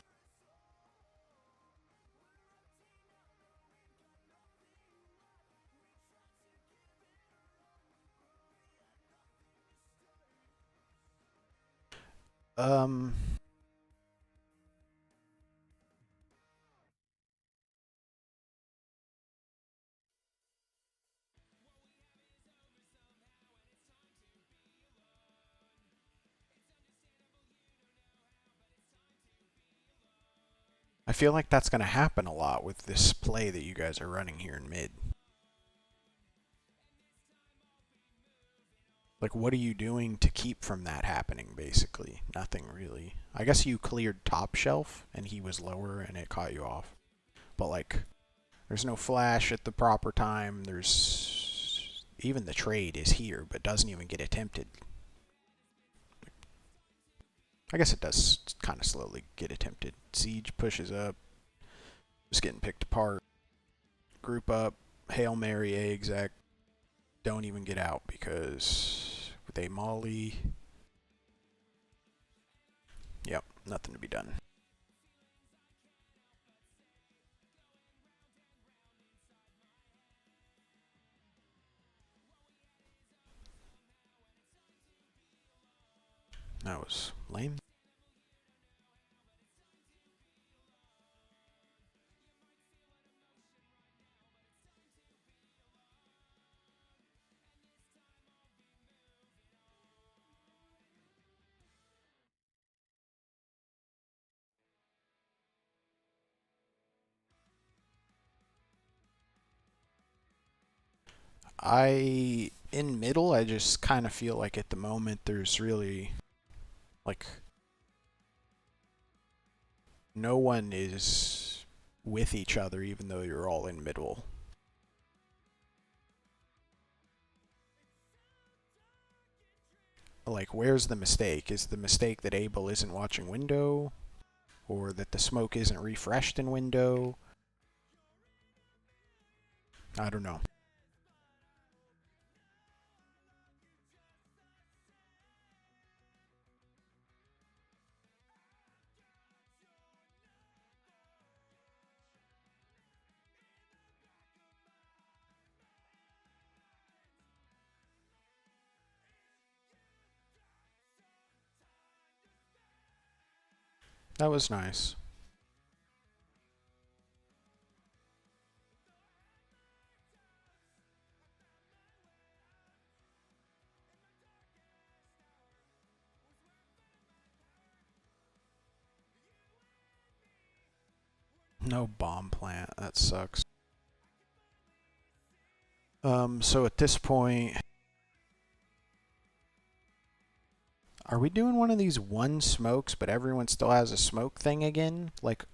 Um, I feel like that's going to happen a lot with this play that you guys are running here in mid. Like, what are you doing to keep from that happening, basically? Nothing, really. I guess you cleared top shelf, and he was lower, and it caught you off. But, like, there's no flash at the proper time. There's... Even the trade is here, but doesn't even get attempted. I guess it does kind of slowly get attempted. Siege pushes up. Just getting picked apart. Group up. Hail Mary, A exec. Don't even get out because they molly. Yep, nothing to be done. That was lame. In middle, I just kind of feel like at the moment there's really, like, no one is with each other even though you're all in middle. Like, where's the mistake? Is the mistake that Abel isn't watching window? Or that the smoke isn't refreshed in window? I don't know. That was nice. No bomb plant. That sucks. So at this point, are we doing one of these one smokes, but everyone still has a smoke thing again? Like,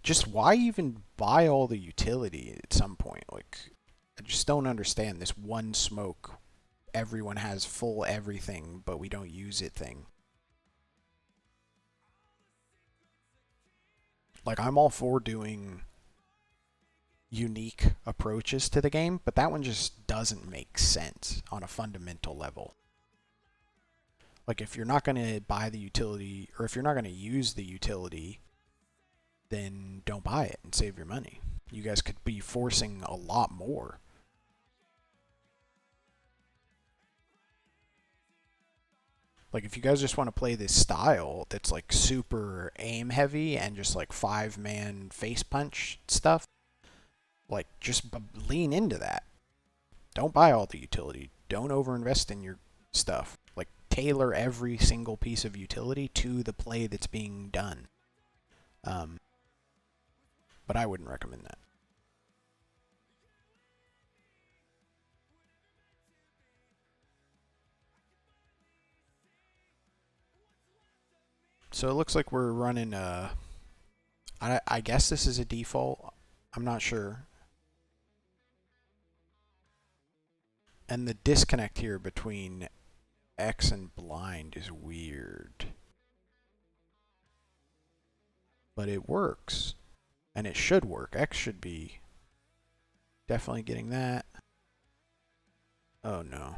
just why even buy all the utility at some point? Like, I just don't understand this one smoke. Everyone has full everything, but we don't use it thing. Like, I'm all for doing unique approaches to the game, but that one just doesn't make sense on a fundamental level. Like, if you're not going to buy the utility, or if you're not going to use the utility, then don't buy it and save your money. You guys could be forcing a lot more. Like, if you guys just want to play this style that's like super aim heavy and just like 5-man face punch stuff, like, just lean into that. Don't buy all the utility. don't overinvest in your stuff. Like, tailor every single piece of utility to the play that's being done. But I wouldn't recommend that. So it looks like we're running I guess this is a default. I'm not sure. And the disconnect here between X and blind is weird. But it works. And it should work. X should be definitely getting that. Oh no.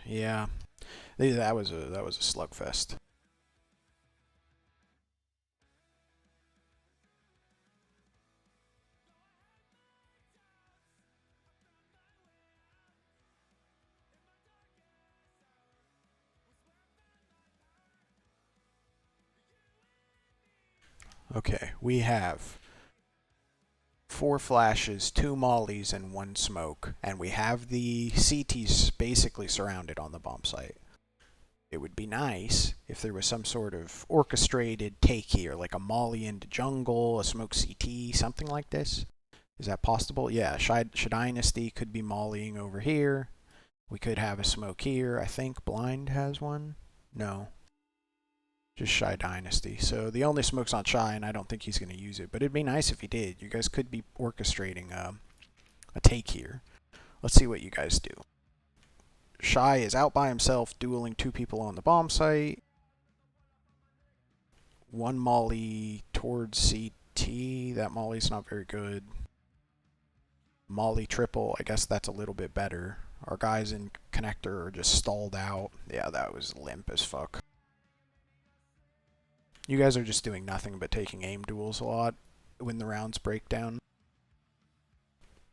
Yeah. That was a slugfest. Okay, we have 4 flashes, 2 mollies, and 1 smoke, and we have the CTs basically surrounded on the bomb site. It would be nice if there was some sort of orchestrated take here, like a molly into jungle, a smoke CT, something like this. Is that possible? Yeah, Dynasty could be mollying over here. We could have a smoke here. I think Blind has one. No. Just Shy Dynasty. So the only smoke's on Shy, and I don't think he's going to use it. But it'd be nice if he did. You guys could be orchestrating a take here. Let's see what you guys do. Shy is out by himself, dueling 2 people on the bomb site. 1 molly towards CT. That molly's not very good. Molly triple. I guess that's a little bit better. Our guys in connector are just stalled out. Yeah, that was limp as fuck. You guys are just doing nothing but taking aim duels a lot when the rounds break down.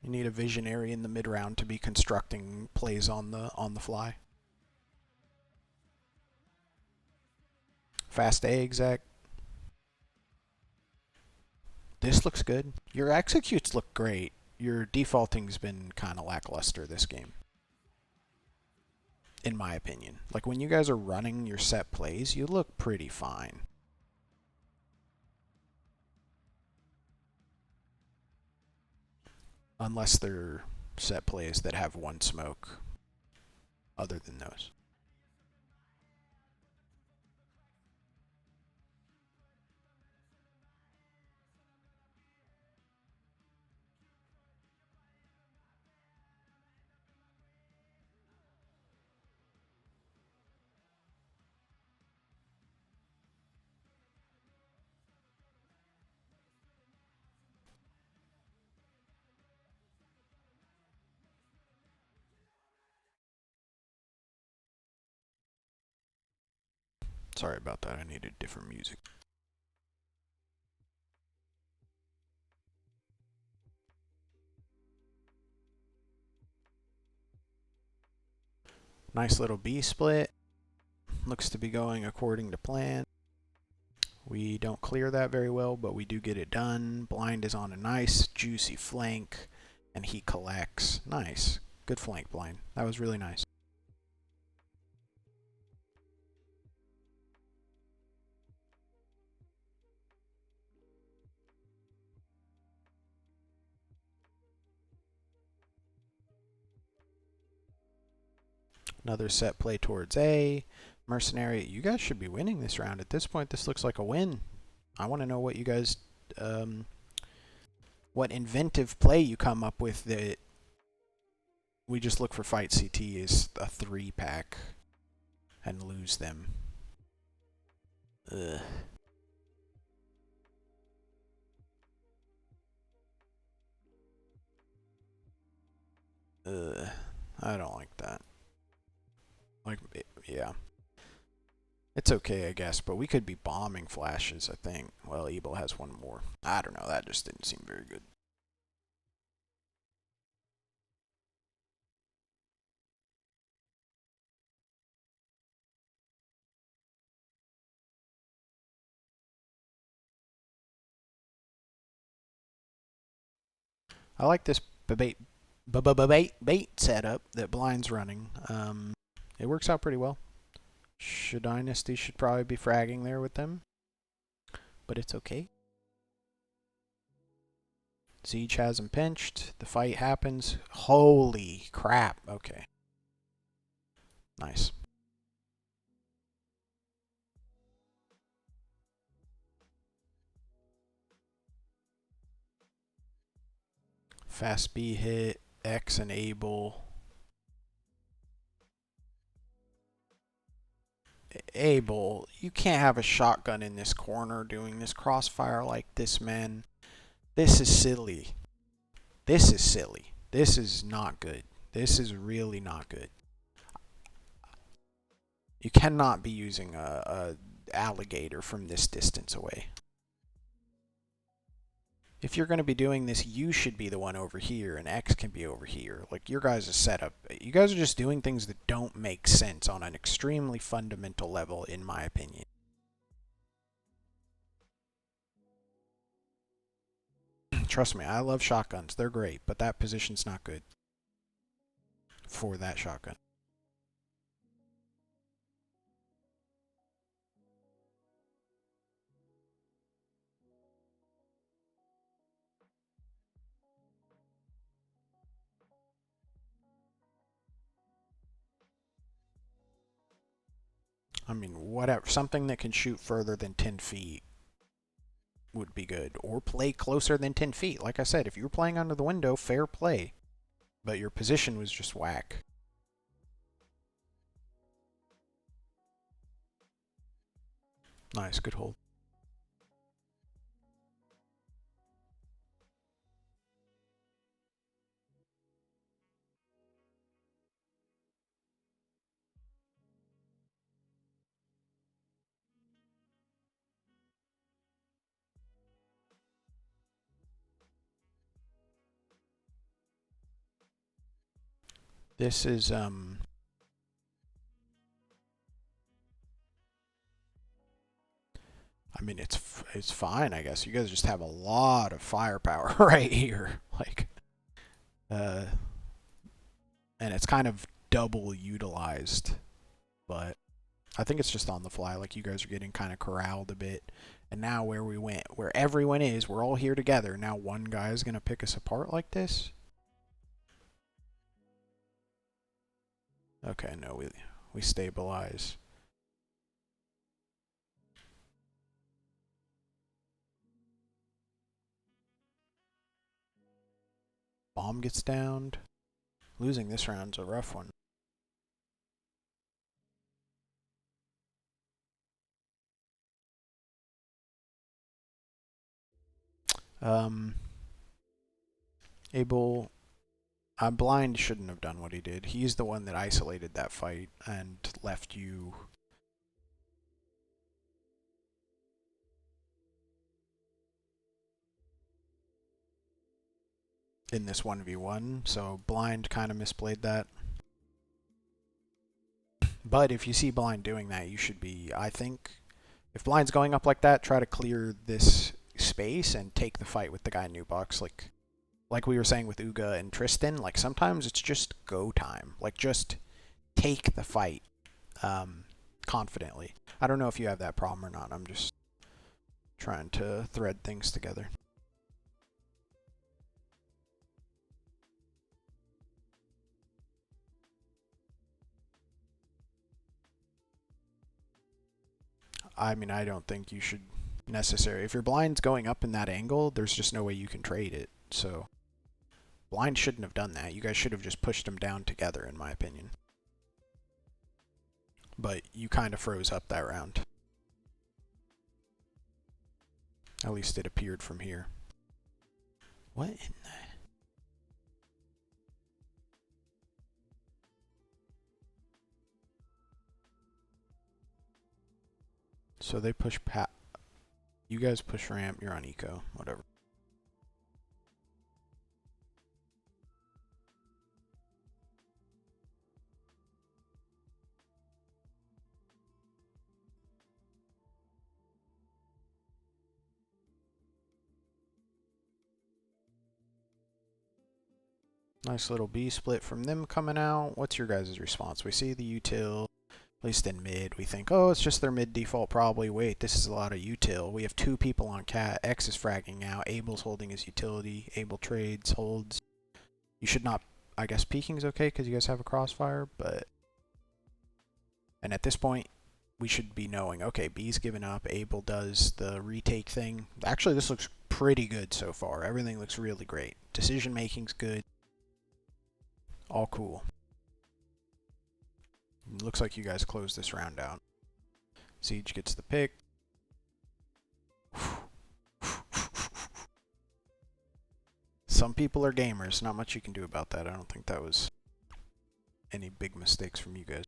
You need a visionary in the mid round to be constructing plays on the fly. Fast A exec. This looks good. Your executes look great. Your defaulting's been kind of lackluster this game, in my opinion. Like, when you guys are running your set plays, you look pretty fine. Unless they're set plays that have 1 smoke. Other than those. Sorry about that. I needed different music. Nice little B split. Looks to be going according to plan. We don't clear that very well, but we do get it done. Blind is on a nice, juicy flank, and he collects. Nice. Good flank, Blind. That was really nice. Another set play towards A. Mercenary, you guys should be winning this round. At this point, this looks like a win. I want to know what you guys, what inventive play you come up with that we just look for fight CT is a 3-pack and lose them. Ugh. Ugh. I don't like that. Like, yeah. It's okay, I guess, but we could be bombing flashes, I think. Well, Ebel has 1 more. I don't know, that just didn't seem very good. I like this bait setup that Blind's running. It works out pretty well. Dynasty should probably be fragging there with them, but it's okay. Siege has him pinched. The fight happens. Holy crap. Okay. Nice. Fast B hit. X enable. Able, you can't have a shotgun in this corner doing this crossfire like this, man. This is silly. This is silly. This is not good. This is really not good. You cannot be using a alligator from this distance away. If you're going to be doing this, you should be the one over here, and X can be over here. Like, your guys' setup. You guys are just doing things that don't make sense on an extremely fundamental level, in my opinion. Trust me, I love shotguns. They're great, but that position's not good for that shotgun. I mean, whatever. Something that can shoot further than 10 feet would be good. Or play closer than 10 feet. Like I said, if you were playing under the window, fair play. But your position was just whack. Nice, good hold. This is, I mean, it's fine, I guess. You guys just have a lot of firepower right here. Like, and it's kind of double utilized, but I think it's just on the fly. Like, you guys are getting kind of corralled a bit. And now where we went, where everyone is, we're all here together. Now one guy is going to pick us apart like this? Okay, no, we stabilize. Bomb gets downed. Losing this round's a rough one. Um, Abel, Blind shouldn't have done what he did. He's the one that isolated that fight and left you. In this 1v1, so Blind kind of misplayed that. But if you see Blind doing that, you should be, I think, if Blind's going up like that, try to clear this space and take the fight with the guy in New Box. Like we were saying with Uga and Tristan, like sometimes it's just go time. Like just take the fight confidently. I don't know if you have that problem or not. I'm just trying to thread things together. I mean, I don't think you should necessarily. If your blind's going up in that angle, there's just no way you can trade it. So Blind shouldn't have done that. You guys should have just pushed them down together, in my opinion. But you kind of froze up that round. At least it appeared from here. What in the... So they push Pat. You guys push ramp. You're on eco. Whatever. Nice little B split from them coming out. What's your guys' response? We see the util, at least in mid. We think, oh, it's just their mid default probably. Wait, this is a lot of util. We have 2 people on cat. X is fragging out. Abel's holding his utility. Abel trades, holds. You should not, I guess peeking's okay because you guys have a crossfire, but... And at this point, we should be knowing, okay, B's given up. Abel does the retake thing. Actually, this looks pretty good so far. Everything looks really great. Decision making's good. All cool. Looks like you guys closed this round out. Siege gets the pick. Some people are gamers. Not much you can do about that. I don't think that was any big mistakes from you guys.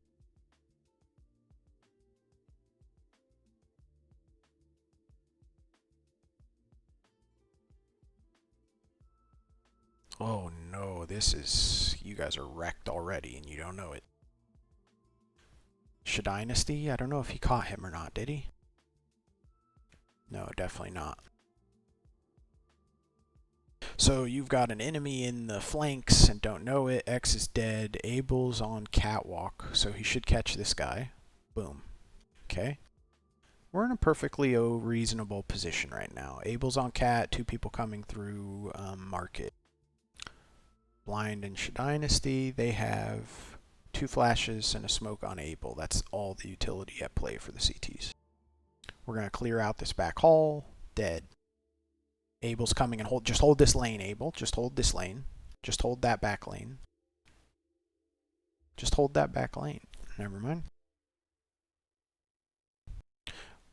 Oh no, this is... You guys are wrecked already and you don't know it. Dynasty? I don't know if he caught him or not, did he? No, definitely not. So you've got an enemy in the flanks and don't know it. X is dead. Abel's on catwalk, so he should catch this guy. Boom. Okay. We're in a perfectly reasonable position right now. Abel's on cat, 2 people coming through market. Blind and Dynasty, they have 2 flashes and a smoke on Abel. That's all the utility at play for the CTs. We're going to clear out this back hall. Dead. Abel's coming and just hold this lane, Abel. Just hold this lane. Just hold that back lane. Just hold that back lane. Never mind.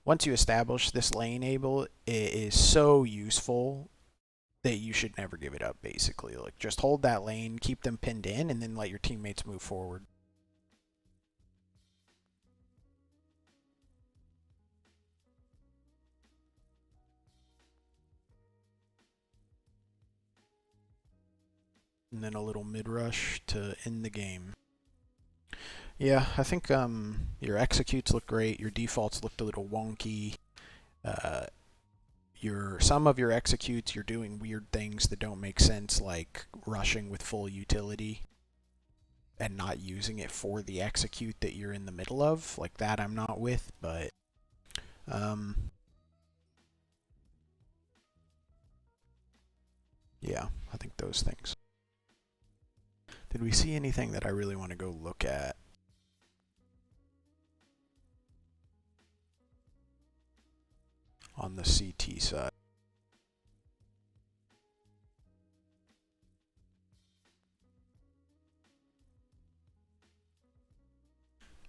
Once you establish this lane, Abel, it is so useful that you should never give it up, basically. Like, just hold that lane, keep them pinned in, and then let your teammates move forward. And then a little mid-rush to end the game. Yeah, I think your executes look great. Your defaults looked a little wonky. Some of your executes, you're doing weird things that don't make sense, like rushing with full utility and not using it for the execute that you're in the middle of. Like that I'm not with, but yeah, I think those things. Did we see anything that I really want to go look at? On the CT side.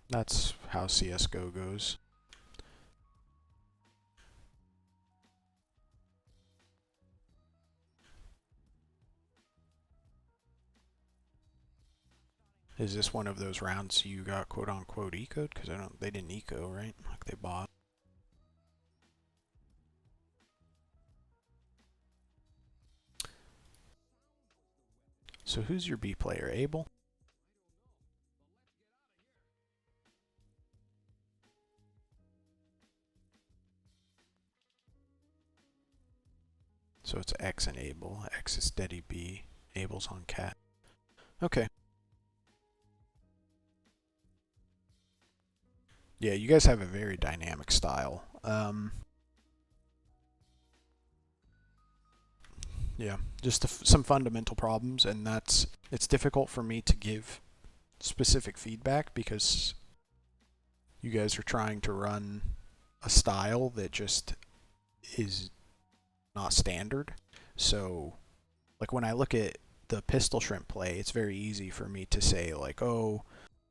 That's how CSGO goes. Is this one of those rounds you got quote-unquote ecoed? Because they didn't eco, right? Like they bought. So who's your B player? Abel? So it's X and Abel. X is steady B. Abel's on cat. Okay. Yeah, you guys have a very dynamic style. Yeah, just some fundamental problems, and it's difficult for me to give specific feedback because you guys are trying to run a style that just is not standard. So, like when I look at the Pistolshrimp play, it's very easy for me to say like, oh,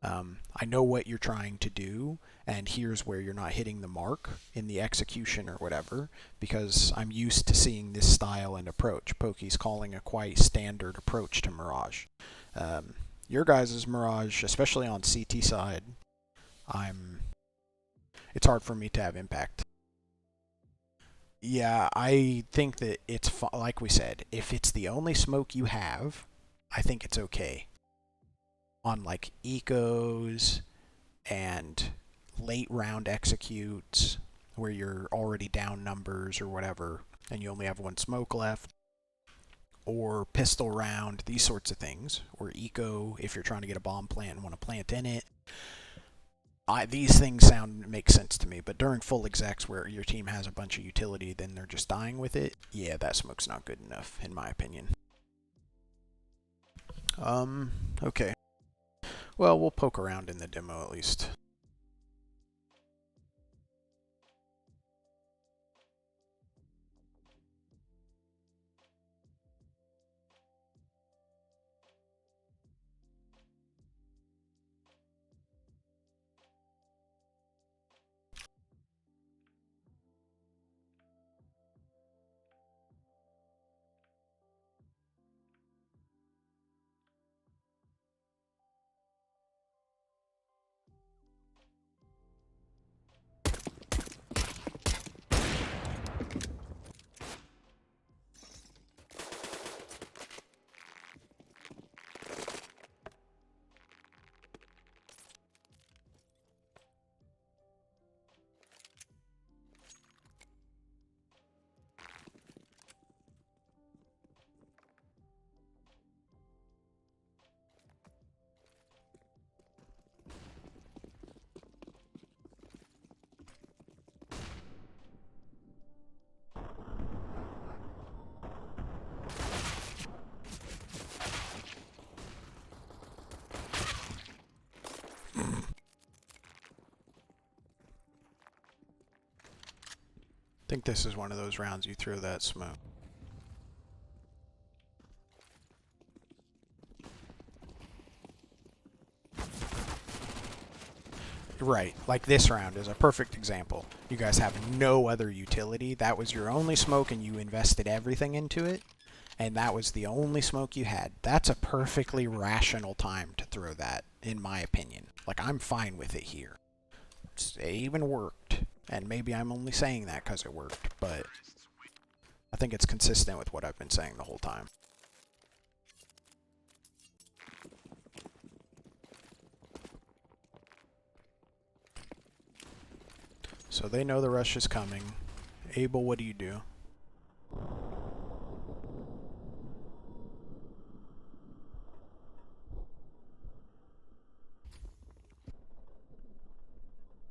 I know what you're trying to do, and here's where you're not hitting the mark in the execution or whatever, because I'm used to seeing this style and approach. Pokey's calling a quite standard approach to Mirage. Your guys' Mirage, especially on CT side, it's hard for me to have impact. Yeah, I think that it's, like we said, if it's the only smoke you have, I think it's okay. On like ecos and late round executes where you're already down numbers or whatever and you only have 1 smoke left, or pistol round, these sorts of things, or eco if you're trying to get a bomb plant and want to plant in it. These things make sense to me, but during full execs where your team has a bunch of utility, then they're just dying with it, yeah, that smoke's not good enough, in my opinion. Okay. Well, we'll poke around in the demo at least. I think this is one of those rounds you throw that smoke. Right, like this round is a perfect example. You guys have no other utility. That was your only smoke and you invested everything into it. And that was the only smoke you had. That's a perfectly rational time to throw that, in my opinion. Like, I'm fine with it here. It even worked. And maybe I'm only saying that because it worked, but I think it's consistent with what I've been saying the whole time. So they know the rush is coming. Abel, what do you do?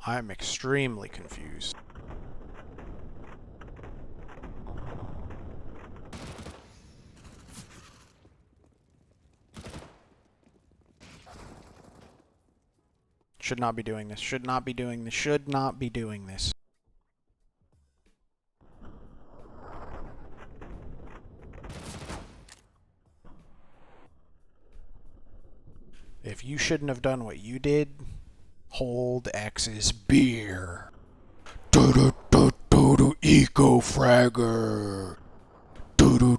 I'm extremely confused. Should not be doing this. Should not be doing this. Should not be doing this. If you shouldn't have done what you did, hold X's beer. Do eco fragger. Do.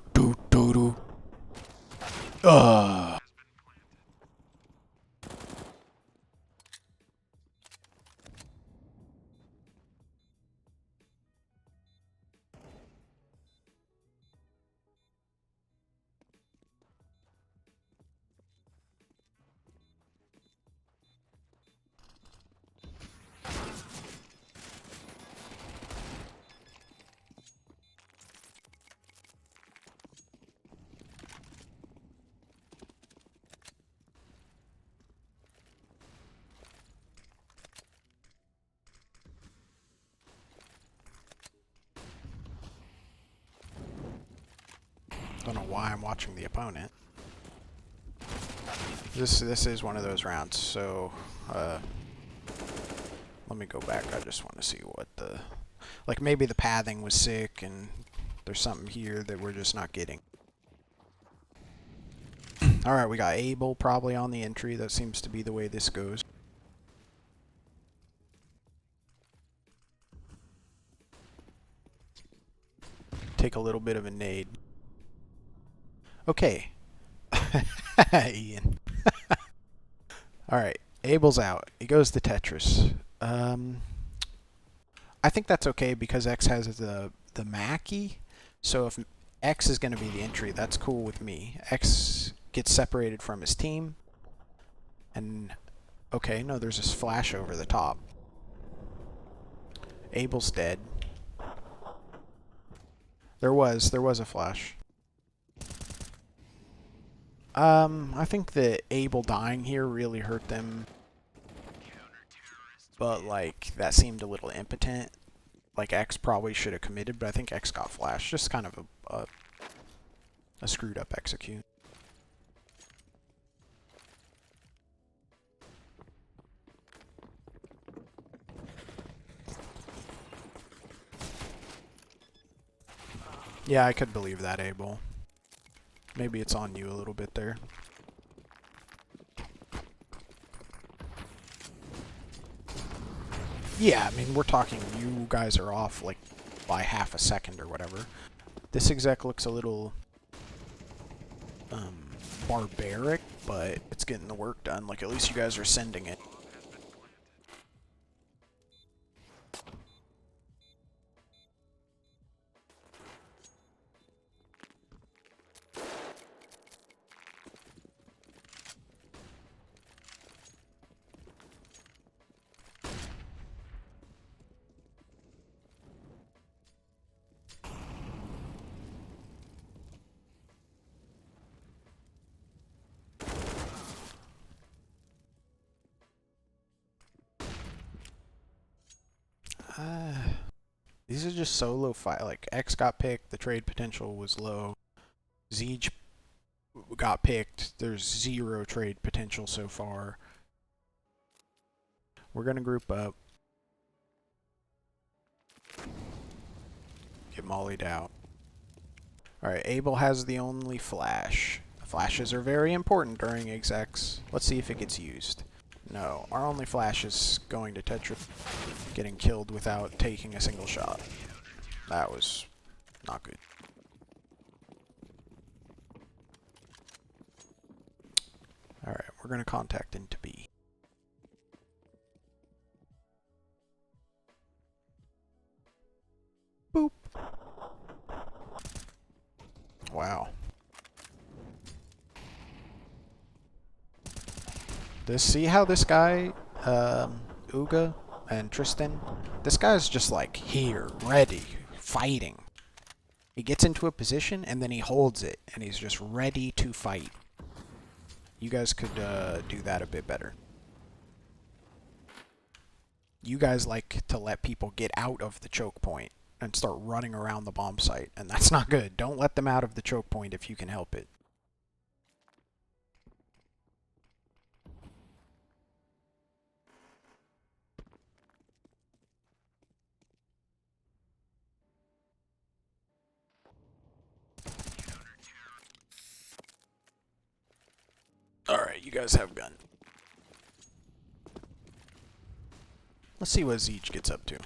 Don't know why I'm watching the opponent. This is one of those rounds, so let me go back. I just want to see what the... Like, maybe the pathing was sick and there's something here that we're just not getting. Alright, we got Abel probably on the entry. That seems to be the way this goes. Take a little bit of a nade. Okay. Ian. Alright, Abel's out. He goes to Tetris. I think that's okay because X has the Mackie. So if X is going to be the entry, that's cool with me. X gets separated from his team. And, okay, no, there's this flash over the top. Abel's dead. There was a flash. I think that Abel dying here really hurt them, but like that seemed a little impotent. Like X probably should have committed, but I think X got flashed. Just kind of a screwed up execute. Yeah, I could believe that, Abel. Maybe it's on you a little bit there. Yeah, I mean, we're talking you guys are off like by half a second or whatever. This exec looks a little barbaric, but it's getting the work done. Like, at least you guys are sending it. Uh, these are just solo fight. Like, X got picked, the trade potential was low. Zeej got picked, there's 0 trade potential so far. We're gonna group up. Get mollied out. Alright, Abel has the only flash. Flashes are very important during execs. Let's see if it gets used. No, our only flash is going to Tetra, getting killed without taking a single shot. That was not good. Alright, we're going to contact into B. Boop. Wow. See how this guy, Uga and Tristan, this guy's just like here, ready, fighting. He gets into a position and then he holds it and he's just ready to fight. You guys could do that a bit better. You guys like to let people get out of the choke point and start running around the bomb site, and that's not good. Don't let them out of the choke point if you can help it. Alright, you guys have gun. Let's see what Zeej gets up to.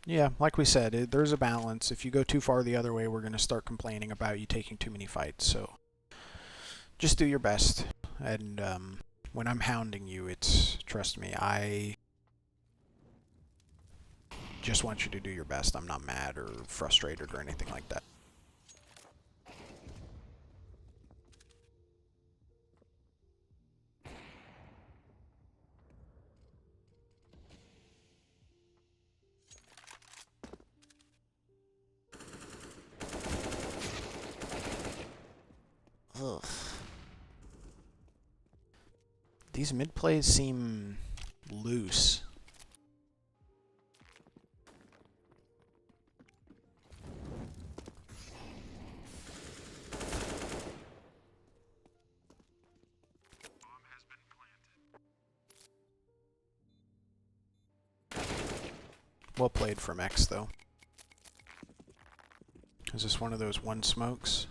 Yeah, like we said, there's a balance. If you go too far the other way, we're going to start complaining about you taking too many fights. So just do your best. And when I'm hounding you, trust me, I just want you to do your best. I'm not mad or frustrated or anything like that. Ugh. These mid plays seem loose. Well played from X, though. Is this one of those one smokes?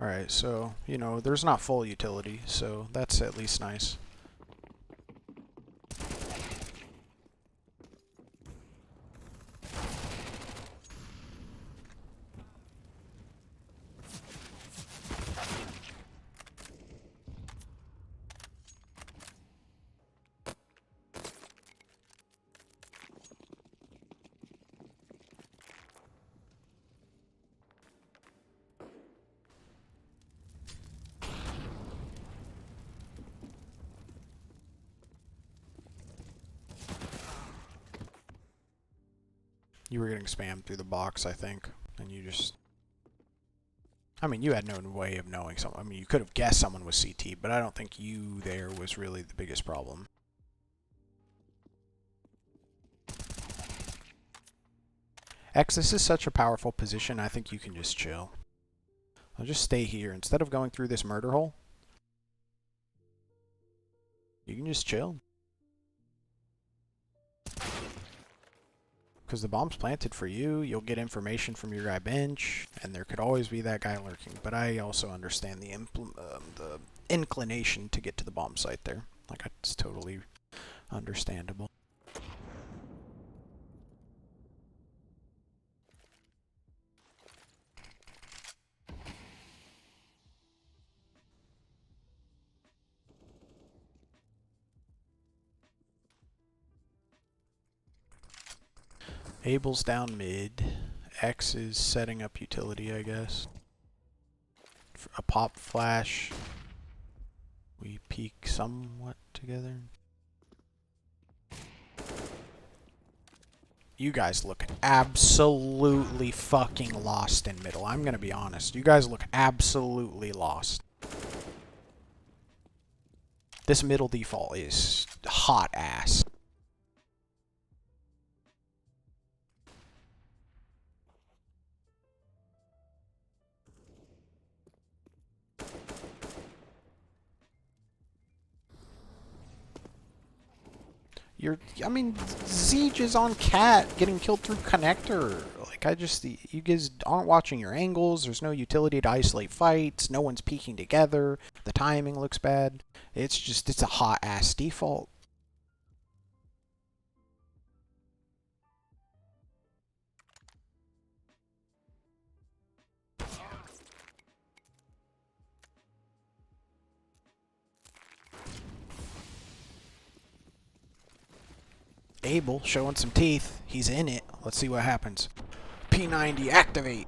Alright, so, you know, there's not full utility, so that's at least nice. You were getting spammed through the box, I think, and you just... I mean, you had no way of knowing someone. I mean, you could have guessed someone was CT, but I don't think you there was really the biggest problem. X, this is such a powerful position, I think you can just chill. I'll just stay here. Instead of going through this murder hole, you can just chill. Because the bomb's planted for you, you'll get information from your guy bench, and there could always be that guy lurking. But I also understand the inclination to get to the bomb site there. Like, it's totally understandable. Abel's down mid. X is setting up utility, I guess. A pop flash. We peek somewhat together. You guys look absolutely fucking lost in middle. I'm gonna be honest. You guys look absolutely lost. This middle default is hot ass. I mean, Siege is on Cat getting killed through connector. Like, you guys aren't watching your angles. There's no utility to isolate fights. No one's peeking together. The timing looks bad. It's a hot ass default. Abel showing some teeth. He's in it. Let's see what happens. P90 activate.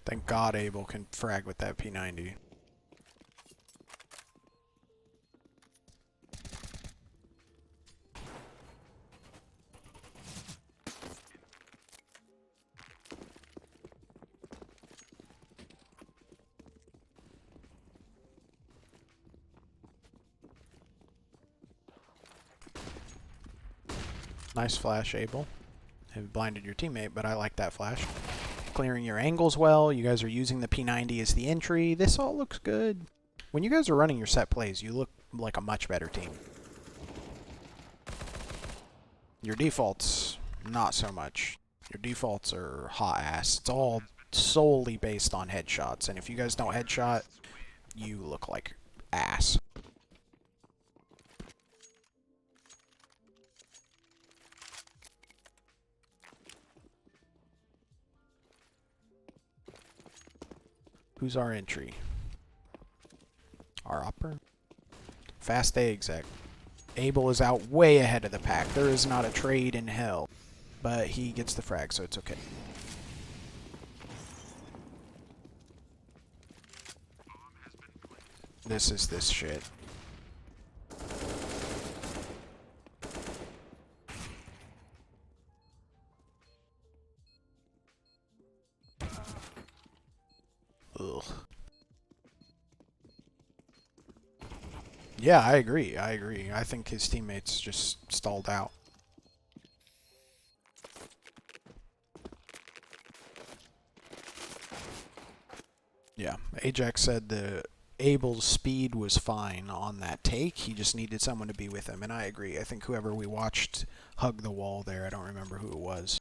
Thank God Abel can frag with that P90. Nice flash, Abel. It blinded your teammate, but I like that flash. Clearing your angles well. You guys are using the P90 as the entry. This all looks good. When you guys are running your set plays, you look like a much better team. Your defaults, not so much. Your defaults are hot ass. It's all solely based on headshots, and if you guys don't headshot, you look like ass. Who's our entry? Our upper? Fast A exec. Abel is out way ahead of the pack. There is not a trade in hell. But he gets the frag, so it's okay. This is this shit. Ugh. Yeah, I agree. I think his teammates just stalled out. Yeah, Ajax said the Abel's speed was fine on that take. He just needed someone to be with him, and I agree. I think whoever we watched hug the wall there, I don't remember who it was.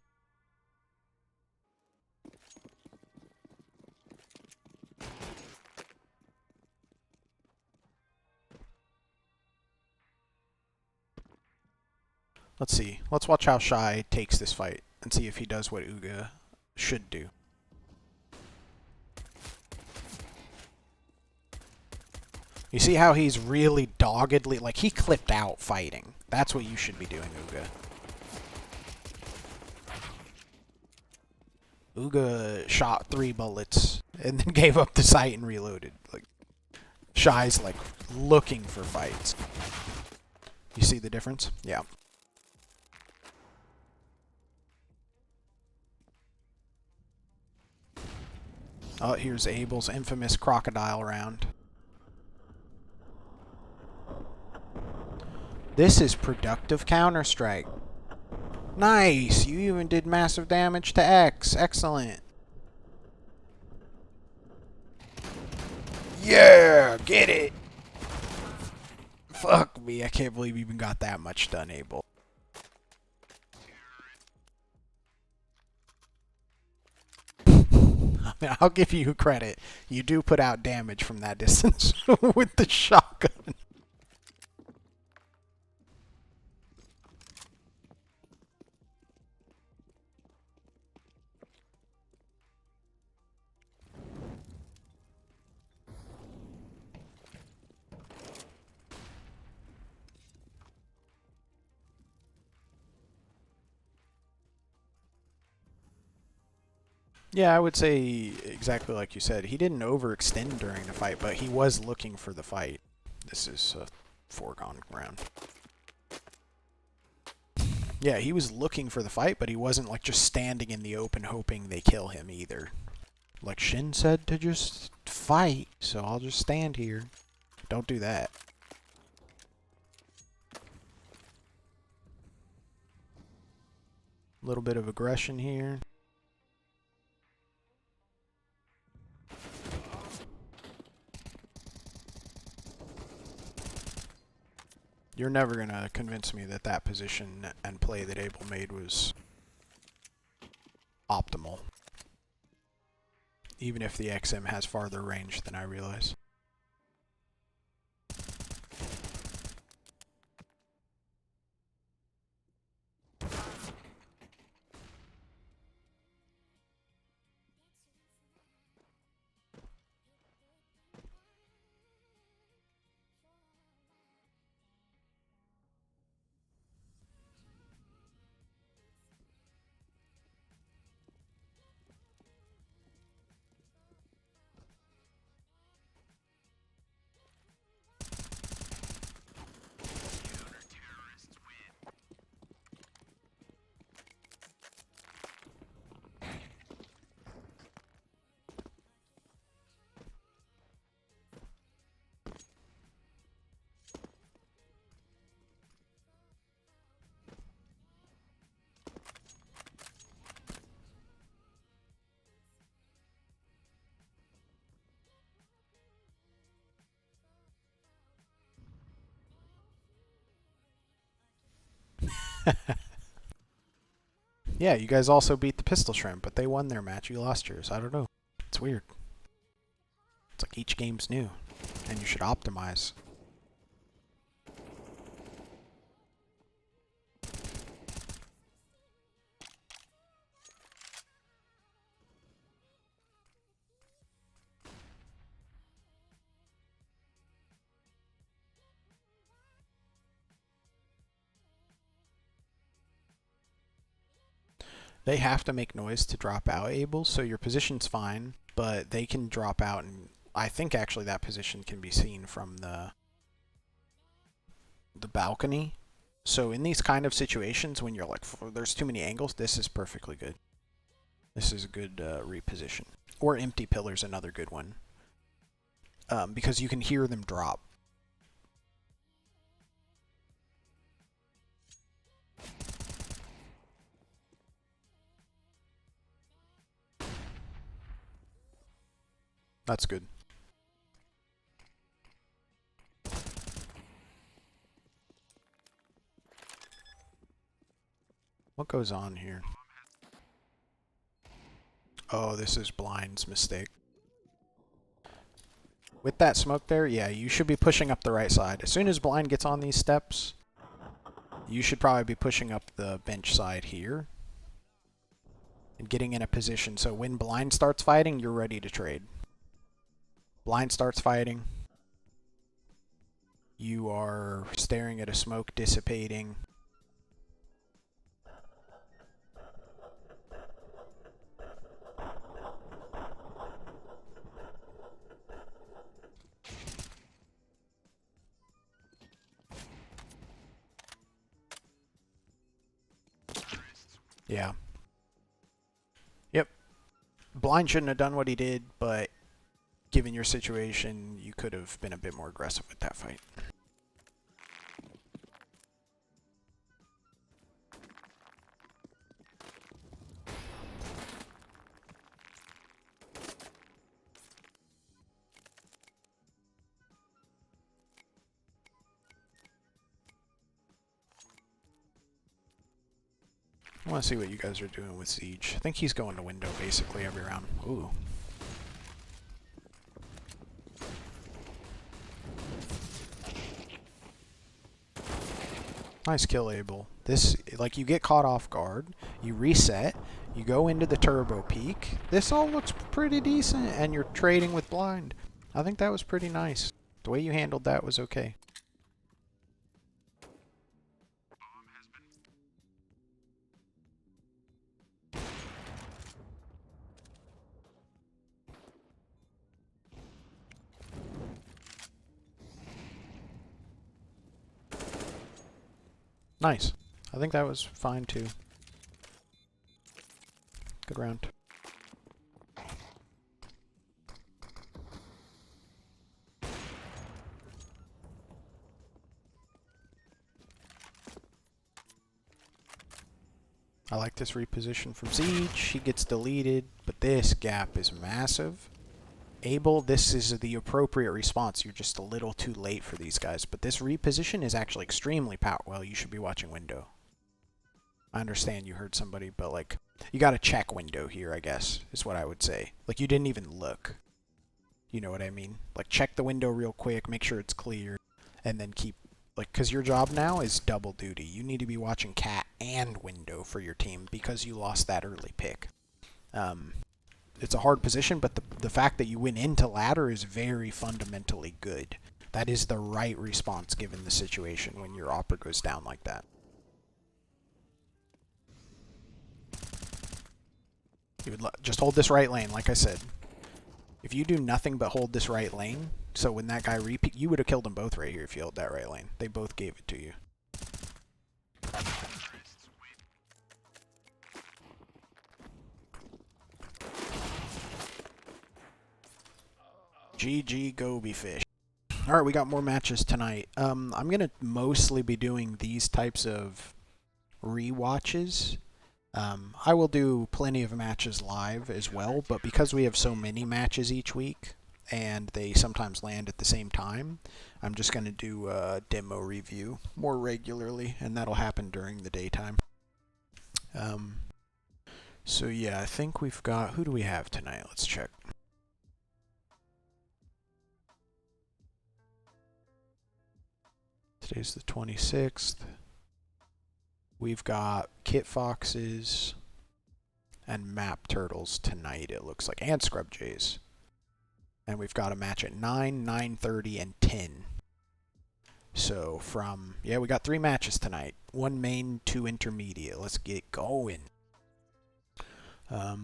Let's see. Let's watch how Shy takes this fight and see if he does what Uga should do. You see how he's really doggedly, like he clipped out fighting. That's what you should be doing, Uga. Uga shot 3 bullets and then gave up the sight and reloaded. Like Shy's like looking for fights. You see the difference? Yeah. Oh, here's Abel's infamous crocodile round. This is productive Counter-Strike. Nice! You even did massive damage to X. Excellent. Yeah! Get it! Fuck me, I can't believe you even got that much done, Abel. I mean, I'll give you credit. You do put out damage from that distance with the shotgun. Yeah, I would say exactly like you said. He didn't overextend during the fight, but he was looking for the fight. This is a foregone ground. Yeah, he was looking for the fight, but he wasn't like just standing in the open hoping they kill him either. Like Shin said to just fight, so I'll just stand here. Don't do that. A little bit of aggression here. You're never going to convince me that that position and play that Abel made was optimal. Even if the XM has farther range than I realize. Yeah, you guys also beat the Pistolshrimp, but they won their match. You lost yours. I don't know. It's weird. It's like each game's new, and you should optimize. They have to make noise to drop out, Abel, so your position's fine, but they can drop out, and I think actually that position can be seen from the balcony. So in these kind of situations, when you're like, there's too many angles, this is perfectly good. This is a good reposition. Or empty pillar's another good one. Because you can hear them drop. That's good. What goes on here? Oh, this is Blind's mistake. With that smoke there, yeah, you should be pushing up the right side. As soon as Blind gets on these steps, you should probably be pushing up the bench side here. And getting in a position so when Blind starts fighting, you're ready to trade. Blind starts fighting. You are staring at a smoke dissipating. Yeah. Yep. Blind shouldn't have done what he did, but given your situation, you could have been a bit more aggressive with that fight. I want to see what you guys are doing with Siege. I think he's going to window basically every round. Ooh. Nice kill, Abel. This, like, you get caught off guard, you reset, you go into the turbo peak. This all looks pretty decent, and you're trading with blind. I think that was pretty nice. The way you handled that was okay. Nice. I think that was fine too. Good round. I like this reposition from Siege. He gets deleted, but this gap is massive. Abel, this is the appropriate response. You're just a little too late for these guys. But this reposition is actually extremely powerful. Well, you should be watching window. I understand you heard somebody, but like, you gotta check window here, I guess, is what I would say. Like, you didn't even look. You know what I mean? Like, check the window real quick, make sure it's clear, and then keep, like, because your job now is double duty. You need to be watching cat and window for your team because you lost that early pick. It's a hard position, but the fact that you went into ladder is very fundamentally good. That is the right response given the situation when your opera goes down like that. You would just hold this right lane, like I said. If you do nothing but hold this right lane, so when that guy repeat, you would have killed them both right here if you held that right lane. They both gave it to you. GG Gobyfish. Alright, we got more matches tonight. I'm going to mostly be doing these types of rewatches. I will do plenty of matches live as well, but because we have so many matches each week, and they sometimes land at the same time, I'm just going to do a demo review more regularly, and that'll happen during the daytime. So yeah, I think we've got... Who do we have tonight? Let's check. Today's the 26th. We've got Kit Foxes and Map Turtles tonight, it looks like, and Scrub Jays. And we've got a match at 9, 9:30, and 10. So from... Yeah, we got 3 matches tonight. 1 main, 2 intermediate. Let's get going. I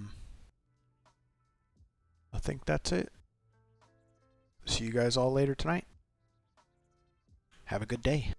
think that's it. See you guys all later tonight. Have a good day.